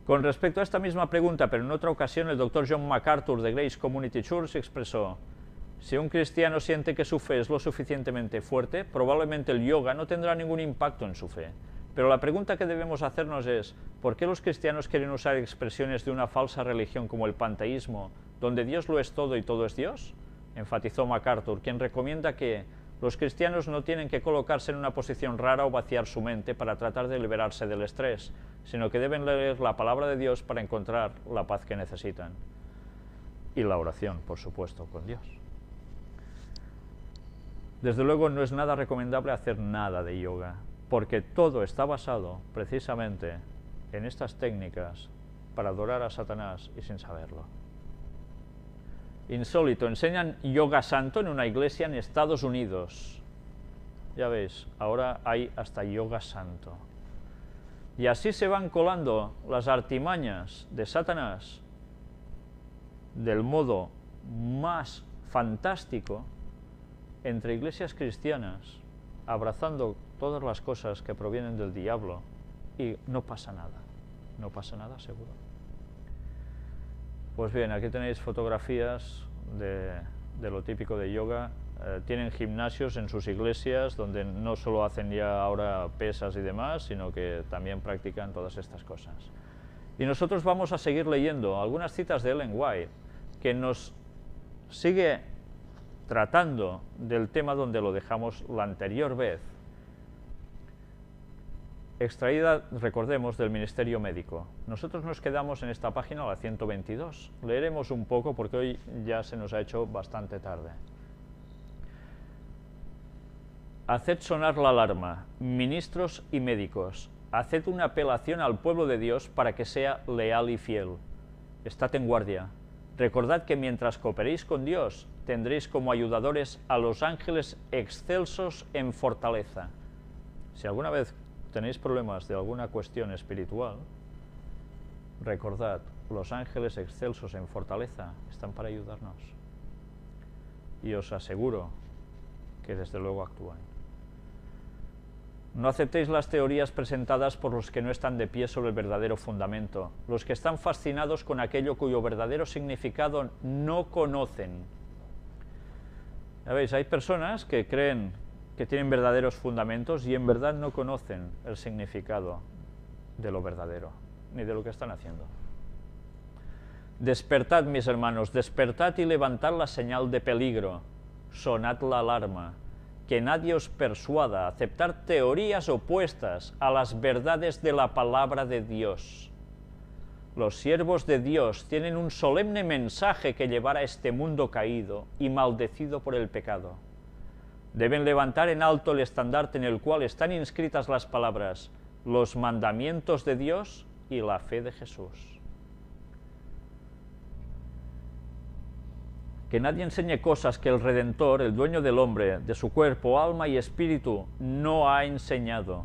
Con respecto a esta misma pregunta, pero en otra ocasión, el Dr. John MacArthur de Grace Community Church expresó: si un cristiano siente que su fe es lo suficientemente fuerte, probablemente el yoga no tendrá ningún impacto en su fe. Pero la pregunta que debemos hacernos es, ¿por qué los cristianos quieren usar expresiones de una falsa religión como el panteísmo, donde Dios lo es todo y todo es Dios? Enfatizó MacArthur, quien recomienda que los cristianos no tienen que colocarse en una posición rara o vaciar su mente para tratar de liberarse del estrés, sino que deben leer la palabra de Dios para encontrar la paz que necesitan. Y la oración, por supuesto, con Dios. Desde luego no es nada recomendable hacer nada de yoga, porque todo está basado precisamente en estas técnicas para adorar a Satanás y sin saberlo. Insólito, enseñan yoga santo en una iglesia en Estados Unidos. Ya veis, ahora hay hasta yoga santo. Y así se van colando las artimañas de Satanás del modo más fantástico entre iglesias cristianas, abrazando todas las cosas que provienen del diablo, y no pasa nada seguro. Pues bien, aquí tenéis fotografías de lo típico de yoga. Tienen gimnasios en sus iglesias donde no solo hacen ya ahora pesas y demás, sino que también practican todas estas cosas. Y nosotros vamos a seguir leyendo algunas citas de Ellen White, que nos sigue tratando del tema donde lo dejamos la anterior vez, extraída, recordemos, del Ministerio Médico. Nosotros nos quedamos en esta página, la 122. Leeremos un poco porque hoy ya se nos ha hecho bastante tarde. Haced sonar la alarma, ministros y médicos. Haced una apelación al pueblo de Dios para que sea leal y fiel. Estad en guardia. Recordad que mientras cooperéis con Dios, tendréis como ayudadores a los ángeles excelsos en fortaleza. Si alguna vez tenéis problemas de alguna cuestión espiritual, recordad, los ángeles excelsos en fortaleza están para ayudarnos. Y os aseguro que desde luego actúan. No aceptéis las teorías presentadas por los que no están de pie sobre el verdadero fundamento, los que están fascinados con aquello cuyo verdadero significado no conocen. Ya veis, hay personas que creen que tienen verdaderos fundamentos y en verdad no conocen el significado de lo verdadero, ni de lo que están haciendo. Despertad, mis hermanos, despertad y levantad la señal de peligro, sonad la alarma, que nadie os persuada a aceptar teorías opuestas a las verdades de la palabra de Dios. Los siervos de Dios tienen un solemne mensaje que llevar a este mundo caído y maldecido por el pecado. Deben levantar en alto el estandarte en el cual están inscritas las palabras, los mandamientos de Dios y la fe de Jesús. Que nadie enseñe cosas que el Redentor, el dueño del hombre, de su cuerpo, alma y espíritu, no ha enseñado.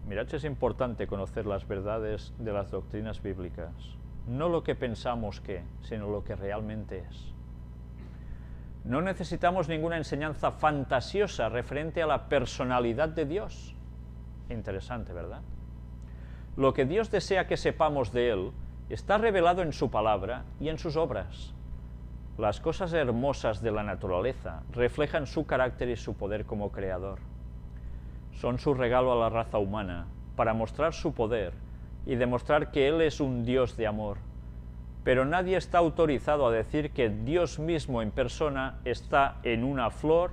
Mirad si es importante conocer las verdades de las doctrinas bíblicas. No lo que pensamos que, sino lo que realmente es. No necesitamos ninguna enseñanza fantasiosa referente a la personalidad de Dios. Interesante, ¿verdad? Lo que Dios desea que sepamos de Él está revelado en su palabra y en sus obras. Las cosas hermosas de la naturaleza reflejan su carácter y su poder como creador. Son su regalo a la raza humana para mostrar su poder y demostrar que Él es un Dios de amor. Pero nadie está autorizado a decir que Dios mismo en persona está en una flor,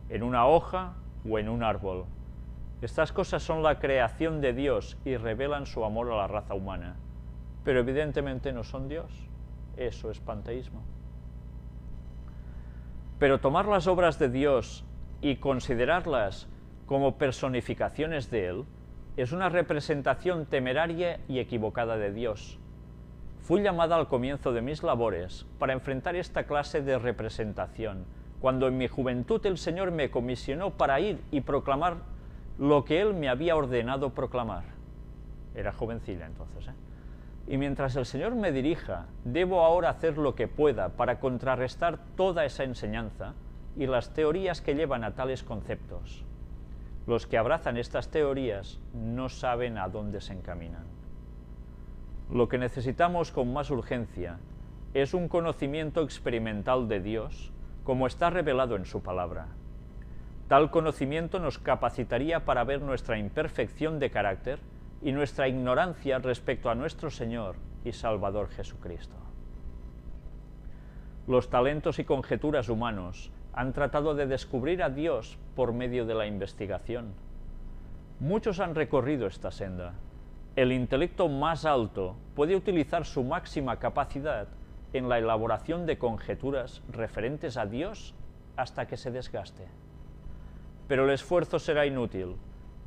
en una hoja o en un árbol. Estas cosas son la creación de Dios y revelan su amor a la raza humana. Pero evidentemente no son Dios. Eso es panteísmo. Pero tomar las obras de Dios y considerarlas como personificaciones de Él es una representación temeraria y equivocada de Dios. Fui llamada al comienzo de mis labores para enfrentar esta clase de representación, cuando en mi juventud el Señor me comisionó para ir y proclamar lo que Él me había ordenado proclamar. Era jovencilla entonces, Y mientras el Señor me dirija, debo ahora hacer lo que pueda para contrarrestar toda esa enseñanza y las teorías que llevan a tales conceptos. Los que abrazan estas teorías no saben a dónde se encaminan. Lo que necesitamos con más urgencia es un conocimiento experimental de Dios, como está revelado en su palabra. Tal conocimiento nos capacitaría para ver nuestra imperfección de carácter y nuestra ignorancia respecto a nuestro Señor y Salvador Jesucristo. Los talentos y conjeturas humanos han tratado de descubrir a Dios por medio de la investigación. Muchos han recorrido esta senda. El intelecto más alto puede utilizar su máxima capacidad en la elaboración de conjeturas referentes a Dios hasta que se desgaste. Pero el esfuerzo será inútil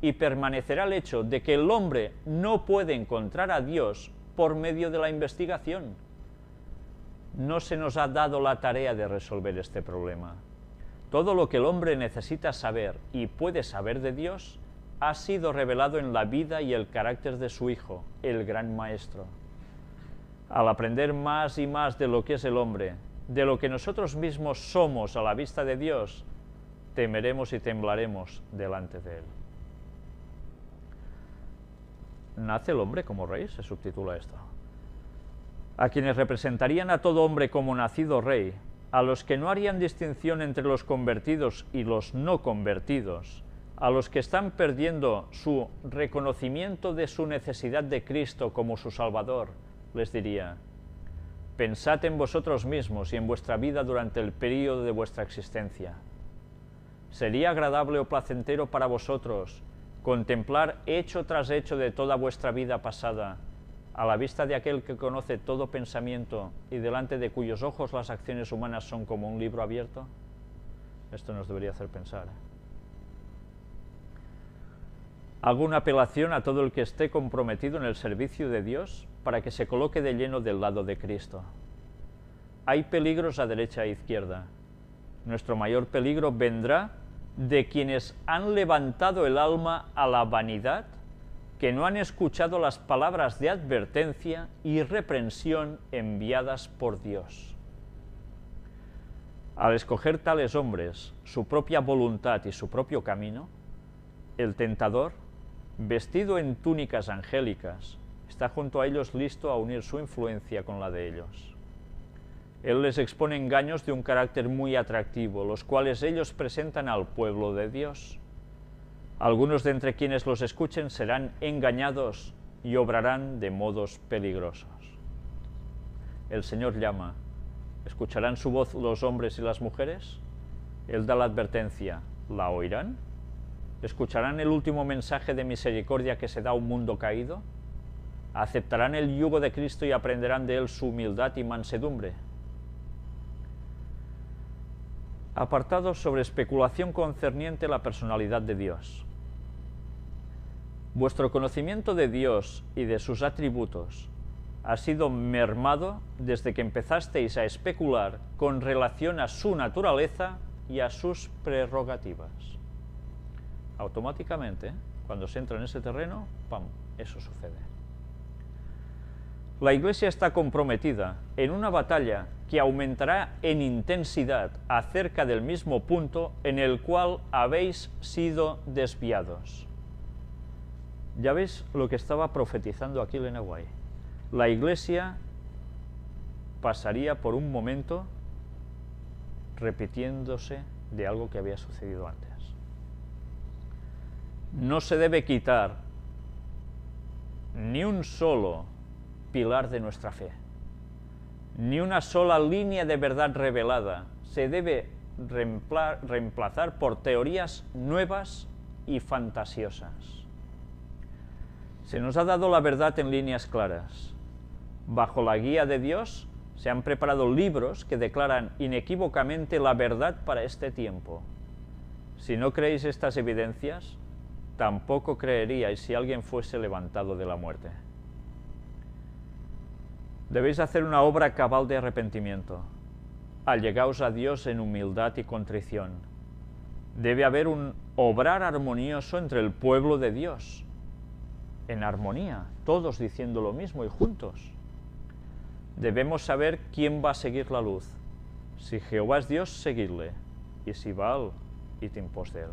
y permanecerá el hecho de que el hombre no puede encontrar a Dios por medio de la investigación. No se nos ha dado la tarea de resolver este problema. Todo lo que el hombre necesita saber y puede saber de Dios ha sido revelado en la vida y el carácter de su Hijo, el Gran Maestro. Al aprender más y más de lo que es el hombre, de lo que nosotros mismos somos a la vista de Dios, temeremos y temblaremos delante de Él. ¿Nace el hombre como rey? Se subtitula esto. A quienes representarían a todo hombre como nacido rey, a los que no harían distinción entre los convertidos y los no convertidos, a los que están perdiendo su reconocimiento de su necesidad de Cristo como su Salvador, les diría: pensad en vosotros mismos y en vuestra vida durante el período de vuestra existencia. ¿Sería agradable o placentero para vosotros contemplar hecho tras hecho de toda vuestra vida pasada, a la vista de aquel que conoce todo pensamiento y delante de cuyos ojos las acciones humanas son como un libro abierto? Esto nos debería hacer pensar. Hago una apelación a todo el que esté comprometido en el servicio de Dios para que se coloque de lleno del lado de Cristo. Hay peligros a derecha e izquierda. Nuestro mayor peligro vendrá de quienes han levantado el alma a la vanidad, que no han escuchado las palabras de advertencia y reprensión enviadas por Dios. Al escoger tales hombres su propia voluntad y su propio camino, el tentador, vestido en túnicas angélicas, está junto a ellos listo a unir su influencia con la de ellos. Él les expone engaños de un carácter muy atractivo, los cuales ellos presentan al pueblo de Dios. Algunos de entre quienes los escuchen serán engañados y obrarán de modos peligrosos. El Señor llama. ¿Escucharán su voz los hombres y las mujeres? Él da la advertencia. ¿La oirán? ¿Escucharán el último mensaje de misericordia que se da a un mundo caído? ¿Aceptarán el yugo de Cristo y aprenderán de él su humildad y mansedumbre? Apartados sobre especulación concerniente a la personalidad de Dios. Vuestro conocimiento de Dios y de sus atributos ha sido mermado desde que empezasteis a especular con relación a su naturaleza y a sus prerrogativas. Automáticamente, cuando se entra en ese terreno, ¡pam!, eso sucede. La Iglesia está comprometida en una batalla que aumentará en intensidad acerca del mismo punto en el cual habéis sido desviados. Ya veis lo que estaba profetizando aquí Elena White. La Iglesia pasaría por un momento repitiéndose de algo que había sucedido antes. No se debe quitar ni un solo pilar de nuestra fe, ni una sola línea de verdad revelada. Se debe reemplazar por teorías nuevas y fantasiosas. Se nos ha dado la verdad en líneas claras. Bajo la guía de Dios se han preparado libros que declaran inequívocamente la verdad para este tiempo. Si no creéis estas evidencias, tampoco creeríais si alguien fuese levantado de la muerte. Debéis hacer una obra cabal de arrepentimiento. Allegaos a Dios en humildad y contrición. Debe haber un obrar armonioso entre el pueblo de Dios. En armonía, todos diciendo lo mismo y juntos. Debemos saber quién va a seguir la luz. Si Jehová es Dios, seguidle. Y si Baal, id en pos de él.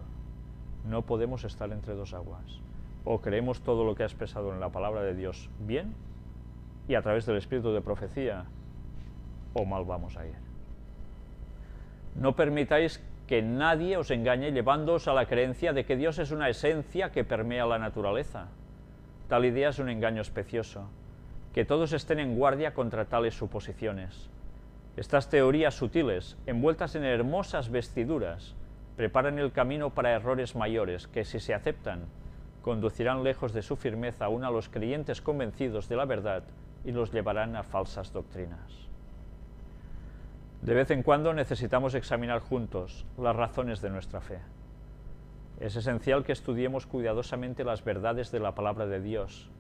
No podemos estar entre dos aguas. O creemos todo lo que ha expresado en la palabra de Dios bien, y a través del espíritu de profecía, o mal vamos a ir. No permitáis que nadie os engañe llevándoos a la creencia de que Dios es una esencia que permea la naturaleza. Tal idea es un engaño especioso. Que todos estén en guardia contra tales suposiciones. Estas teorías sutiles, envueltas en hermosas vestiduras, preparan el camino para errores mayores que, si se aceptan, conducirán lejos de su firmeza aún a los creyentes convencidos de la verdad y los llevarán a falsas doctrinas. De vez en cuando necesitamos examinar juntos las razones de nuestra fe. Es esencial que estudiemos cuidadosamente las verdades de la palabra de Dios,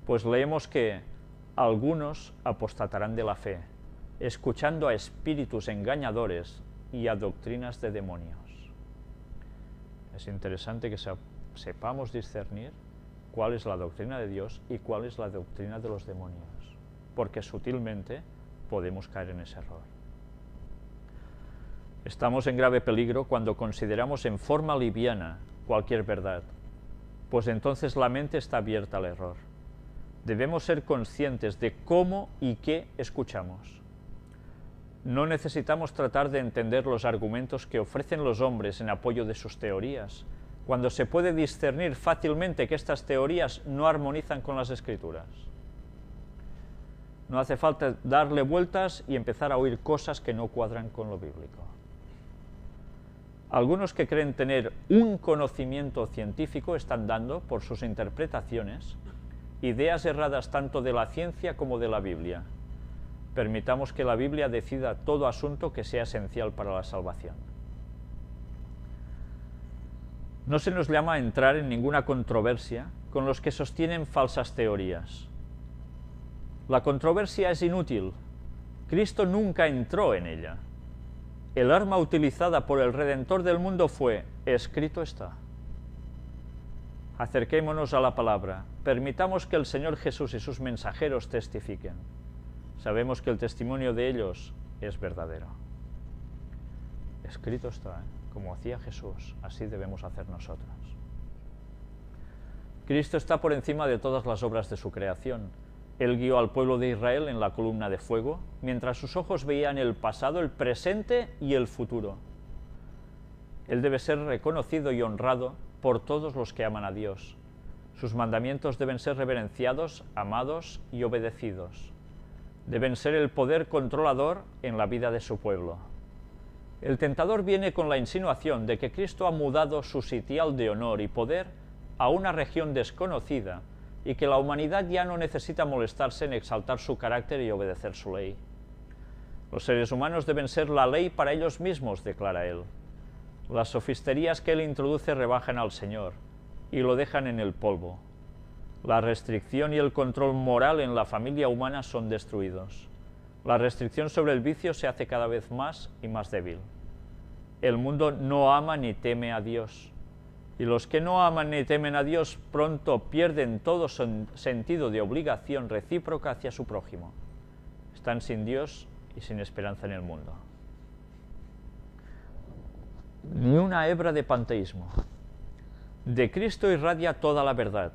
pues leemos que algunos apostatarán de la fe, escuchando a espíritus engañadores y a doctrinas de demonios. Es interesante que sepamos discernir cuál es la doctrina de Dios y cuál es la doctrina de los demonios, porque sutilmente podemos caer en ese error. Estamos en grave peligro cuando consideramos en forma liviana cualquier verdad, pues entonces la mente está abierta al error. Debemos ser conscientes de cómo y qué escuchamos. No necesitamos tratar de entender los argumentos que ofrecen los hombres en apoyo de sus teorías, cuando se puede discernir fácilmente que estas teorías no armonizan con las Escrituras. No hace falta darle vueltas y empezar a oír cosas que no cuadran con lo bíblico. Algunos que creen tener un conocimiento científico están dando, por sus interpretaciones, ideas erradas tanto de la ciencia como de la Biblia. Permitamos que la Biblia decida todo asunto que sea esencial para la salvación. No se nos llama a entrar en ninguna controversia con los que sostienen falsas teorías. La controversia es inútil. Cristo nunca entró en ella. el arma utilizada por el Redentor del mundo fue: escrito está. Acerquémonos a la palabra, permitamos que el Señor Jesús y sus mensajeros testifiquen. Sabemos que el testimonio de ellos es verdadero. Escrito está, como hacía Jesús, así debemos hacer nosotros. Cristo está por encima de todas las obras de su creación. Él guió al pueblo de Israel en la columna de fuego, mientras sus ojos veían el pasado, el presente y el futuro. Él debe ser reconocido y honrado por todos los que aman a Dios. Sus mandamientos deben ser reverenciados, amados y obedecidos. Deben ser el poder controlador en la vida de su pueblo. El tentador viene con la insinuación de que Cristo ha mudado su sitial de honor y poder a una región desconocida y que la humanidad ya no necesita molestarse en exaltar su carácter y obedecer su ley. Los seres humanos deben ser la ley para ellos mismos, declara él. Las sofisterías que él introduce rebajan al Señor y lo dejan en el polvo. La restricción y el control moral en la familia humana son destruidos. La restricción sobre el vicio se hace cada vez más y más débil. El mundo no ama ni teme a Dios. Y los que no aman ni temen a Dios pronto pierden todo sentido de obligación recíproca hacia su prójimo. Están sin Dios y sin esperanza en el mundo. Ni una hebra de panteísmo. De Cristo irradia toda la verdad.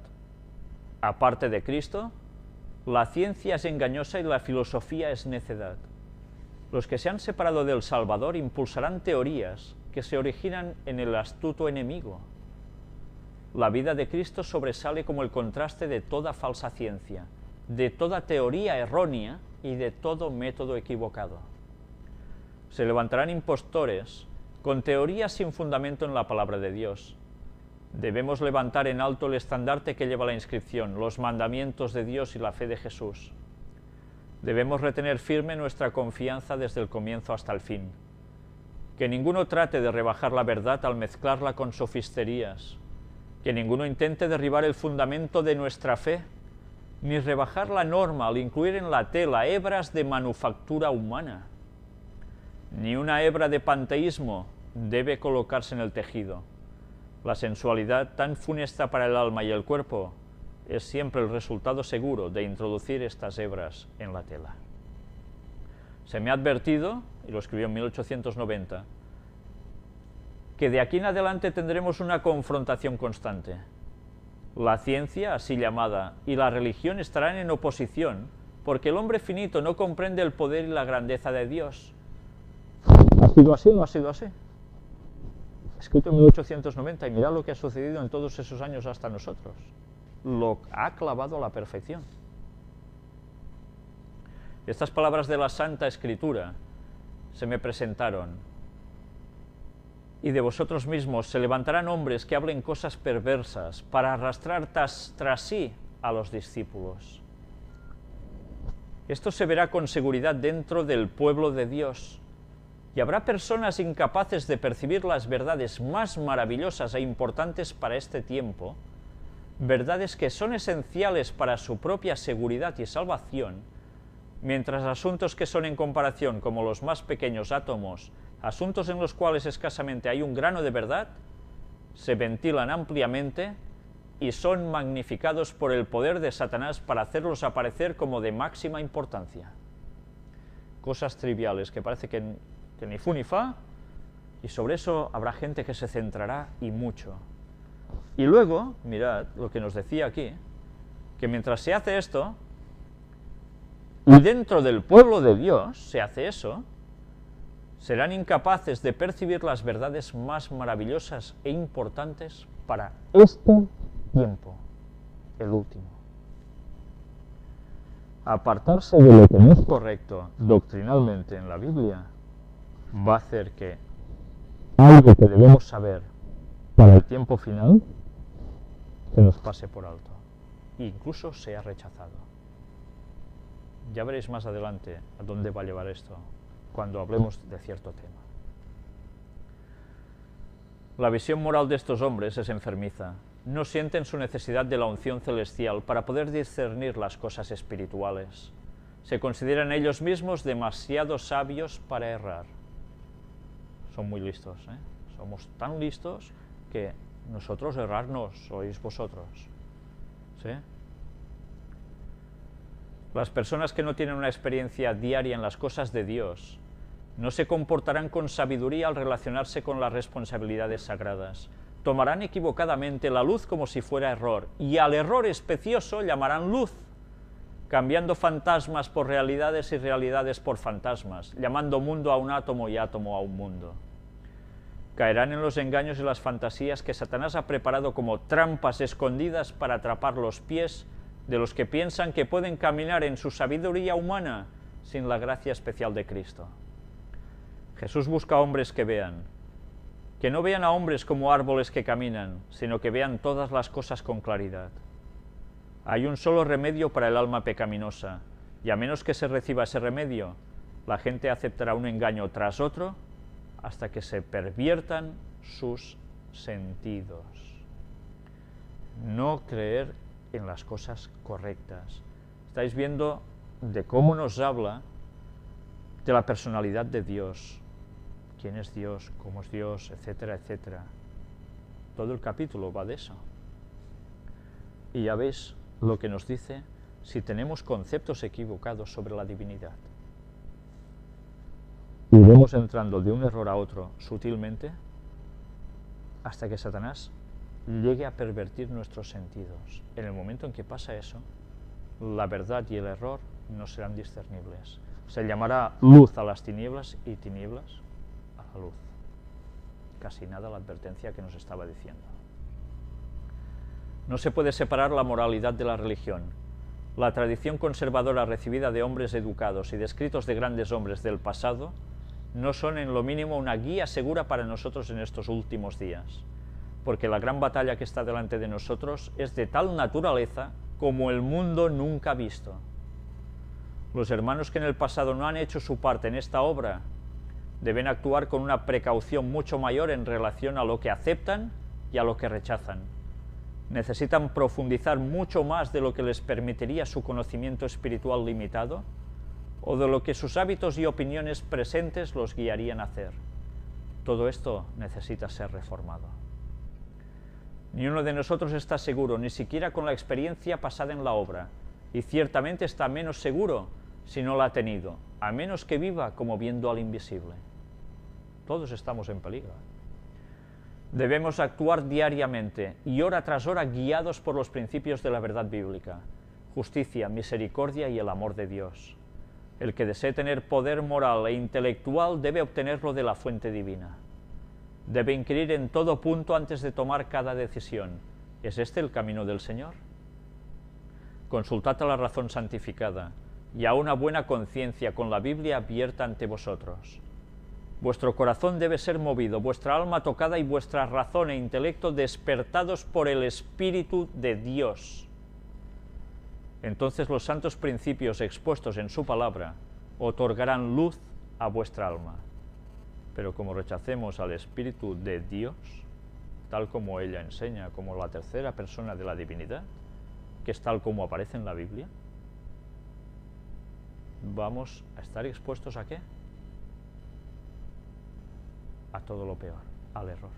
Aparte de Cristo, la ciencia es engañosa y la filosofía es necedad. Los que se han separado del Salvador impulsarán teorías que se originan en el astuto enemigo. La vida de Cristo sobresale como el contraste de toda falsa ciencia, de toda teoría errónea y de todo método equivocado. Se levantarán impostores con teorías sin fundamento en la palabra de Dios. Debemos levantar en alto el estandarte que lleva la inscripción, los mandamientos de Dios y la fe de Jesús. Debemos retener firme nuestra confianza desde el comienzo hasta el fin. Que ninguno trate de rebajar la verdad al mezclarla con sofisterías. Que ninguno intente derribar el fundamento de nuestra fe, ni rebajar la norma al incluir en la tela hebras de manufactura humana. Ni una hebra de panteísmo debe colocarse en el tejido. La sensualidad, tan funesta para el alma y el cuerpo, es siempre el resultado seguro de introducir estas hebras en la tela. Se me ha advertido, y lo escribió en 1890, que de aquí en adelante tendremos una confrontación constante. La ciencia, así llamada, y la religión estarán en oposición, porque el hombre finito no comprende el poder y la grandeza de Dios. ¿Ha sido así o no ha sido así? Escrito en 1890, y mirad lo que ha sucedido en todos esos años hasta nosotros. Lo ha clavado a la perfección. Estas palabras de la Santa Escritura se me presentaron. Y de vosotros mismos se levantarán hombres que hablen cosas perversas para arrastrar tras sí a los discípulos. Esto se verá con seguridad dentro del pueblo de Dios. Y habrá personas incapaces de percibir las verdades más maravillosas e importantes para este tiempo, verdades que son esenciales para su propia seguridad y salvación, mientras asuntos que son en comparación como los más pequeños átomos, asuntos en los cuales escasamente hay un grano de verdad, se ventilan ampliamente y son magnificados por el poder de Satanás para hacerlos aparecer como de máxima importancia. Cosas triviales que parece que ni fu ni fa, y sobre eso habrá gente que se centrará y mucho. Y luego, mirad lo que nos decía aquí, que mientras se hace esto, y dentro del pueblo de Dios se hace eso, serán incapaces de percibir las verdades más maravillosas e importantes para este tiempo, el último. Apartarse de lo que no es correcto doctrinalmente en la Biblia va a hacer que algo que debemos saber para el tiempo final se nos pase por alto e incluso sea rechazado. Ya veréis más adelante a dónde va a llevar esto cuando hablemos de cierto tema. La visión moral de estos hombres es enfermiza. No sienten su necesidad de la unción celestial para poder discernir las cosas espirituales. Se consideran ellos mismos demasiado sabios para errar. son muy listos, ¿eh? Somos tan listos que nosotros errarnos sois vosotros, ¿sí? Las personas que no tienen una experiencia diaria en las cosas de Dios no se comportarán con sabiduría al relacionarse con las responsabilidades sagradas. Tomarán equivocadamente la luz como si fuera error, y al error especioso llamarán luz, cambiando fantasmas por realidades y realidades por fantasmas, llamando mundo a un átomo y átomo a un mundo. Caerán en los engaños y las fantasías que Satanás ha preparado como trampas escondidas para atrapar los pies de los que piensan que pueden caminar en su sabiduría humana sin la gracia especial de Cristo. Jesús busca hombres que no vean a hombres como árboles que caminan, sino que vean todas las cosas con claridad. Hay un solo remedio para el alma pecaminosa, y a menos que se reciba ese remedio, la gente aceptará un engaño tras otro hasta que se perviertan sus sentidos. No creer en las cosas correctas. Estáis viendo de cómo nos habla de la personalidad de Dios. ¿Quién es Dios? ¿Cómo es Dios? Etcétera, etcétera. Todo el capítulo va de eso. Y ya veis lo que nos dice si tenemos conceptos equivocados sobre la divinidad. Y vamos entrando de un error a otro sutilmente hasta que Satanás llegue a pervertir nuestros sentidos. En el momento en que pasa eso, la verdad y el error no serán discernibles. Se llamará luz a las tinieblas y tinieblas a la luz. Casi nada la advertencia que nos estaba diciendo. No se puede separar la moralidad de la religión. La tradición conservadora recibida de hombres educados y de escritos de grandes hombres del pasado no son en lo mínimo una guía segura para nosotros en estos últimos días, porque la gran batalla que está delante de nosotros es de tal naturaleza como el mundo nunca ha visto. Los hermanos que en el pasado no han hecho su parte en esta obra deben actuar con una precaución mucho mayor en relación a lo que aceptan y a lo que rechazan. Necesitan profundizar mucho más de lo que les permitiría su conocimiento espiritual limitado o de lo que sus hábitos y opiniones presentes los guiarían a hacer. Todo esto necesita ser reformado. Ni uno de nosotros está seguro, ni siquiera con la experiencia pasada en la obra, y ciertamente está menos seguro si no la ha tenido, a menos que viva como viendo al invisible. Todos estamos en peligro. Debemos actuar diariamente y hora tras hora guiados por los principios de la verdad bíblica, justicia, misericordia y el amor de Dios. El que desee tener poder moral e intelectual debe obtenerlo de la fuente divina. Debe inquirir en todo punto antes de tomar cada decisión. ¿Es este el camino del Señor? Consultad a la razón santificada y a una buena conciencia con la Biblia abierta ante vosotros. Vuestro corazón debe ser movido, vuestra alma tocada y vuestra razón e intelecto despertados por el Espíritu de Dios. Entonces los santos principios expuestos en su palabra otorgarán luz a vuestra alma. Pero como rechacemos al Espíritu de Dios, tal como ella enseña, como la tercera persona de la divinidad, que es tal como aparece en la Biblia, vamos a estar expuestos ¿a qué? A todo lo peor, al error.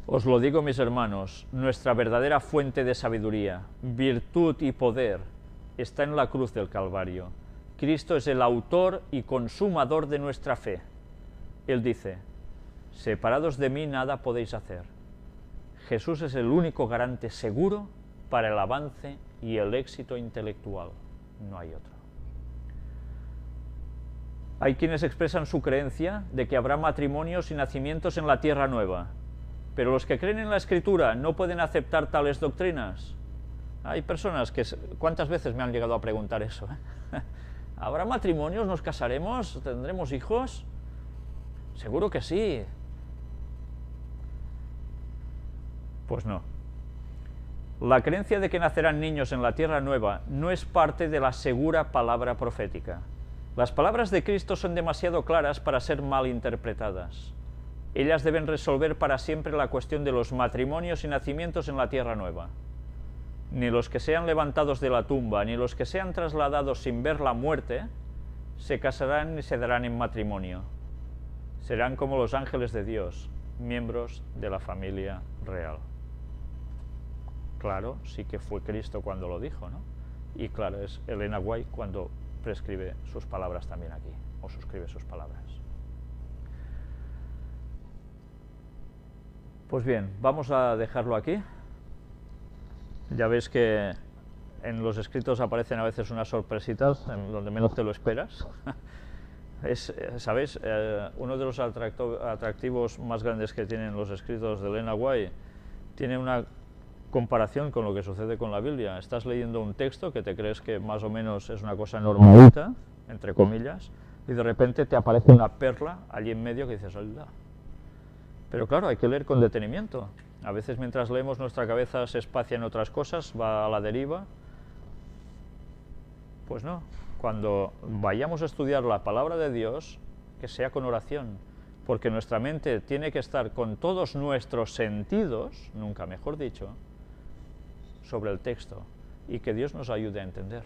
Os lo digo, mis hermanos, nuestra verdadera fuente de sabiduría, virtud y poder está en la cruz del Calvario. Cristo es el autor y consumador de nuestra fe. Él dice, separados de mí nada podéis hacer. Jesús es el único garante seguro para el avance y el éxito intelectual. No hay otro. Hay quienes expresan su creencia de que habrá matrimonios y nacimientos en la Tierra Nueva, pero los que creen en la Escritura no pueden aceptar tales doctrinas. Hay personas que... ¿Cuántas veces me han llegado a preguntar eso? ¿Habrá matrimonios? ¿Nos casaremos? ¿Tendremos hijos? Seguro que sí. Pues no. La creencia de que nacerán niños en la Tierra Nueva no es parte de la segura palabra profética. Las palabras de Cristo son demasiado claras para ser mal interpretadas. Ellas deben resolver para siempre la cuestión de los matrimonios y nacimientos en la Tierra Nueva. Ni los que sean levantados de la tumba, ni los que sean trasladados sin ver la muerte, se casarán ni se darán en matrimonio. Serán como los ángeles de Dios, miembros de la familia real. Claro, sí que fue Cristo cuando lo dijo, ¿no? Y claro, es Elena White cuando prescribe sus palabras también aquí, o suscribe sus palabras. Pues bien, vamos a dejarlo aquí. Ya veis que en los escritos aparecen a veces unas sorpresitas en donde menos te lo esperas. ¿Sabéis? Uno de los atractivos más grandes que tienen los escritos de Elena White tiene una comparación con lo que sucede con la Biblia. Estás leyendo un texto que te crees que más o menos es una cosa normalita, entre comillas, y de repente te aparece una perla allí en medio que dices, ¡hola! Pero claro, hay que leer con detenimiento. A veces mientras leemos nuestra cabeza se espacia en otras cosas, va a la deriva. Pues no, cuando vayamos a estudiar la palabra de Dios, que sea con oración, porque nuestra mente tiene que estar con todos nuestros sentidos, nunca mejor dicho, sobre el texto, y que Dios nos ayude a entender.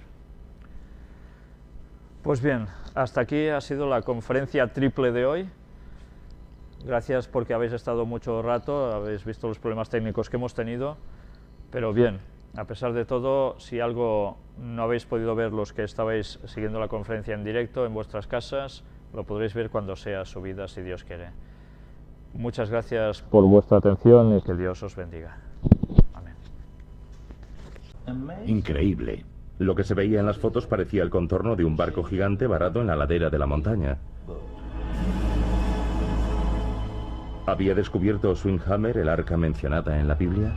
Pues bien, hasta aquí ha sido la conferencia triple de hoy. Gracias porque habéis estado mucho rato, habéis visto los problemas técnicos que hemos tenido, pero bien, a pesar de todo, si algo no habéis podido ver los que estabais siguiendo la conferencia en directo en vuestras casas, lo podréis ver cuando sea subida, si Dios quiere. Muchas gracias por vuestra atención y que Dios os bendiga. Amén. Increíble. Lo que se veía en las fotos parecía el contorno de un barco gigante varado en la ladera de la montaña. ¿Había descubierto Swinghammer el arca mencionada en la Biblia?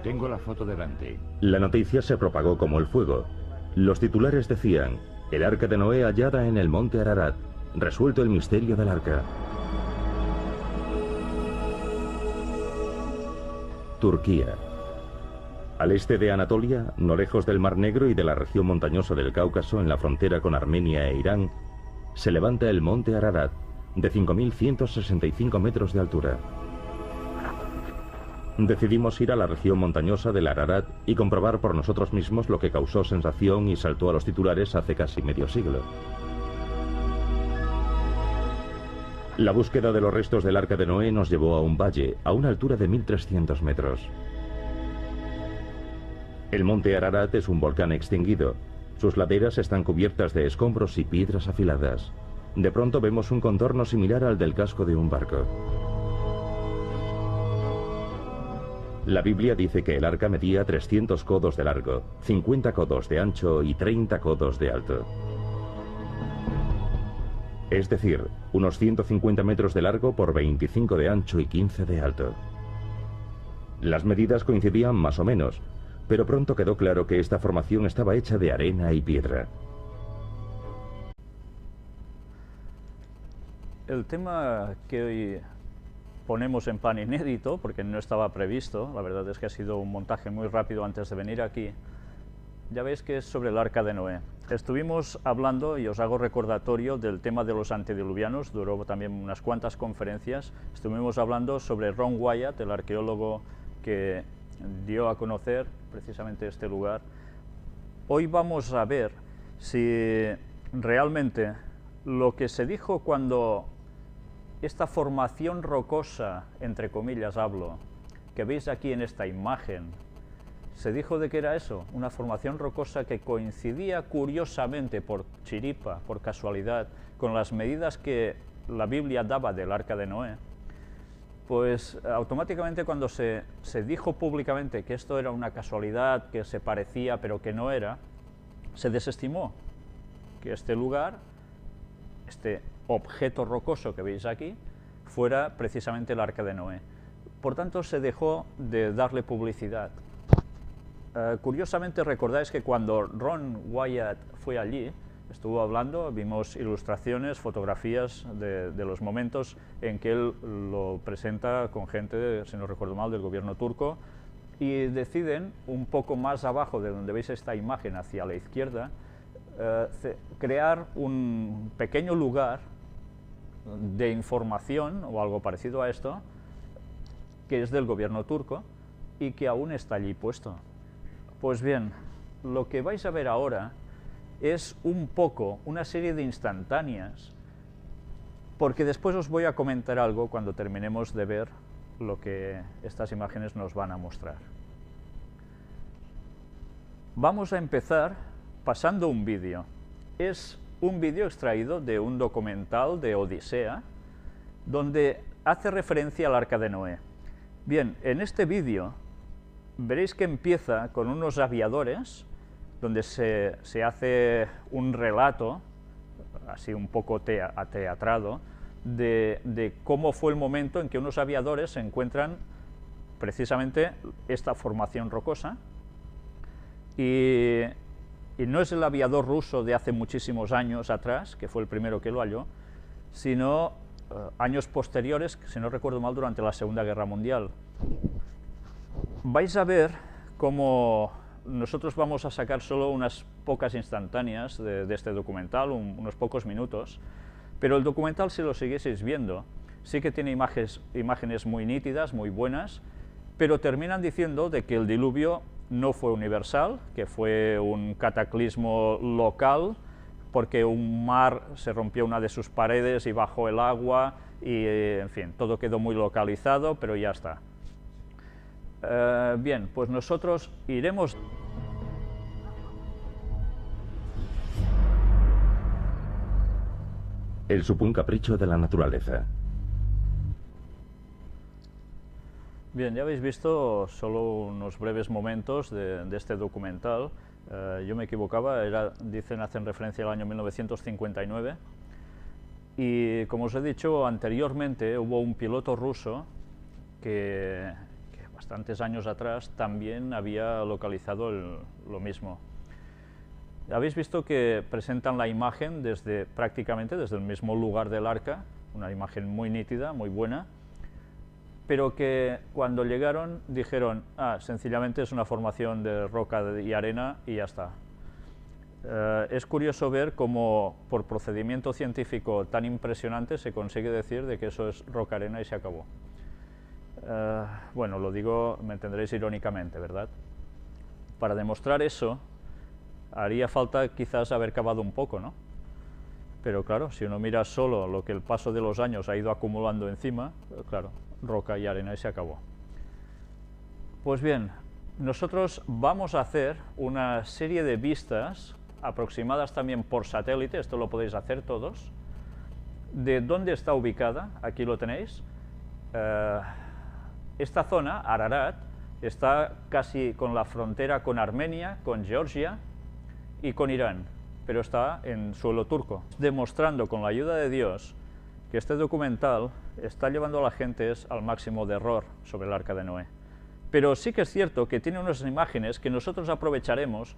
Tengo la foto delante. La noticia se propagó como el fuego. Los titulares decían, el arca de Noé hallada en el monte Ararat, resuelto el misterio del arca. Turquía. Al este de Anatolia, no lejos del Mar Negro y de la región montañosa del Cáucaso en la frontera con Armenia e Irán, se levanta el monte Ararat, de 5.165 metros de altura. Decidimos ir a la región montañosa del Ararat y comprobar por nosotros mismos lo que causó sensación y saltó a los titulares hace casi medio siglo. La búsqueda de los restos del arca de Noé nos llevó a un valle, a una altura de 1.300 metros. El monte Ararat es un volcán extinguido. Sus laderas están cubiertas de escombros y piedras afiladas. De pronto vemos un contorno similar al del casco de un barco. La Biblia dice que el arca medía 300 codos de largo, 50 codos de ancho y 30 codos de alto. Es decir, unos 150 metros de largo por 25 de ancho y 15 de alto. Las medidas coincidían más o menos, pero pronto quedó claro que esta formación estaba hecha de arena y piedra. El tema que hoy ponemos en pan inédito, porque no estaba previsto, la verdad es que ha sido un montaje muy rápido antes de venir aquí, ya veis que es sobre el arca de Noé. Estuvimos hablando, y os hago recordatorio, del tema de los antediluvianos, duró también unas cuantas conferencias. Estuvimos hablando sobre Ron Wyatt, el arqueólogo que dio a conocer precisamente este lugar. Hoy vamos a ver si realmente lo que se dijo cuando esta formación rocosa, entre comillas hablo, que veis aquí en esta imagen, se dijo de que era eso, una formación rocosa que coincidía curiosamente, por chiripa, por casualidad, con las medidas que la Biblia daba del arca de Noé. Pues automáticamente cuando se dijo públicamente que esto era una casualidad, que se parecía pero que no era, se desestimó que este lugar, este objeto rocoso que veis aquí, fuera precisamente el arca de Noé. Por tanto, se dejó de darle publicidad. Curiosamente, recordáis que cuando Ron Wyatt fue allí, estuvo hablando, vimos ilustraciones, fotografías de los momentos en que él lo presenta con gente, si no recuerdo mal, del gobierno turco, y deciden, un poco más abajo de donde veis esta imagen, hacia la izquierda, crear un pequeño lugar de información o algo parecido a esto, que es del gobierno turco y que aún está allí puesto. Pues bien, lo que vais a ver ahora es un poco una serie de instantáneas porque después os voy a comentar algo cuando terminemos de ver lo que estas imágenes nos van a mostrar. Vamos a empezar pasando un vídeo. Es un vídeo extraído de un documental de Odisea, donde hace referencia al Arca de Noé. Bien, en este vídeo veréis que empieza con unos aviadores, donde se hace un relato, así un poco teatrado, de cómo fue el momento en que unos aviadores se encuentran precisamente esta formación rocosa, y no es el aviador ruso de hace muchísimos años atrás, que fue el primero que lo halló, sino años posteriores, si no recuerdo mal, durante la Segunda Guerra Mundial. Vais a ver cómo nosotros vamos a sacar solo unas pocas instantáneas de este documental, unos pocos minutos, pero el documental, si lo siguieseis viendo, sí que tiene imágenes muy nítidas, muy buenas, pero terminan diciendo de que el diluvio no fue universal, que fue un cataclismo local, porque un mar se rompió una de sus paredes y bajó el agua, y en fin, todo quedó muy localizado, pero ya está. Bien, pues nosotros iremos... Él supo un capricho de la naturaleza. Bien, ya habéis visto solo unos breves momentos de este documental. Yo me equivocaba, hacen referencia al año 1959, y como os he dicho anteriormente, hubo un piloto ruso que bastantes años atrás también había localizado lo mismo. Habéis visto que presentan la imagen prácticamente desde el mismo lugar del arca, una imagen muy nítida, muy buena, pero que cuando llegaron dijeron, sencillamente es una formación de roca y arena y ya está. Es curioso ver cómo por procedimiento científico tan impresionante se consigue decir de que eso es roca, arena y se acabó. Bueno, lo digo, me entenderéis irónicamente, ¿verdad? Para demostrar eso haría falta quizás haber cavado un poco, ¿no? Pero claro, si uno mira solo lo que el paso de los años ha ido acumulando encima, claro, roca y arena y se acabó. Pues bien, nosotros vamos a hacer una serie de vistas aproximadas también por satélite, esto lo podéis hacer todos, de dónde está ubicada, aquí lo tenéis. Esta zona, Ararat, está casi con la frontera con Armenia, con Georgia y con Irán, pero está en suelo turco, demostrando con la ayuda de Dios que este documental está llevando a la gente al máximo de error sobre el Arca de Noé. Pero sí que es cierto que tiene unas imágenes que nosotros aprovecharemos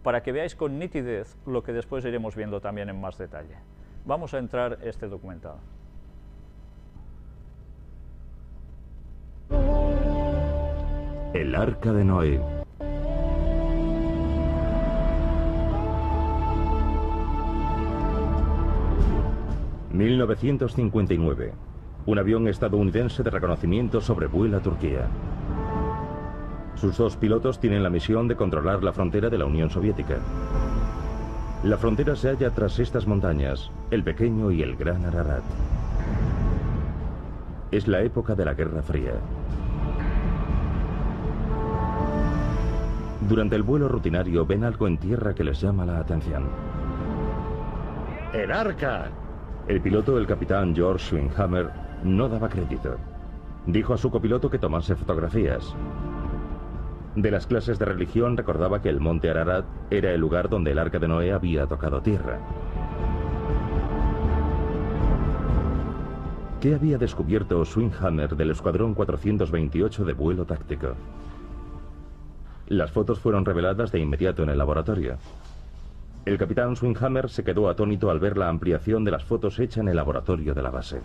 para que veáis con nitidez lo que después iremos viendo también en más detalle. Vamos a entrar en este documental. El Arca de Noé. ...1959... Un avión estadounidense de reconocimiento sobrevuela Turquía. Sus dos pilotos tienen la misión de controlar la frontera de la Unión Soviética. La frontera se halla tras estas montañas, el pequeño y el gran Ararat. Es la época de la Guerra Fría. Durante el vuelo rutinario ven algo en tierra que les llama la atención. ¡El arca! El piloto, el capitán George Schwinghammer, no daba crédito. Dijo a su copiloto que tomase fotografías. De las clases de religión recordaba que el monte Ararat era el lugar donde el Arca de Noé había tocado tierra. ¿Qué había descubierto Schwinghammer del Escuadrón 428 de vuelo táctico? Las fotos fueron reveladas de inmediato en el laboratorio. El capitán Schwinghammer se quedó atónito al ver la ampliación de las fotos hecha en el laboratorio de la base.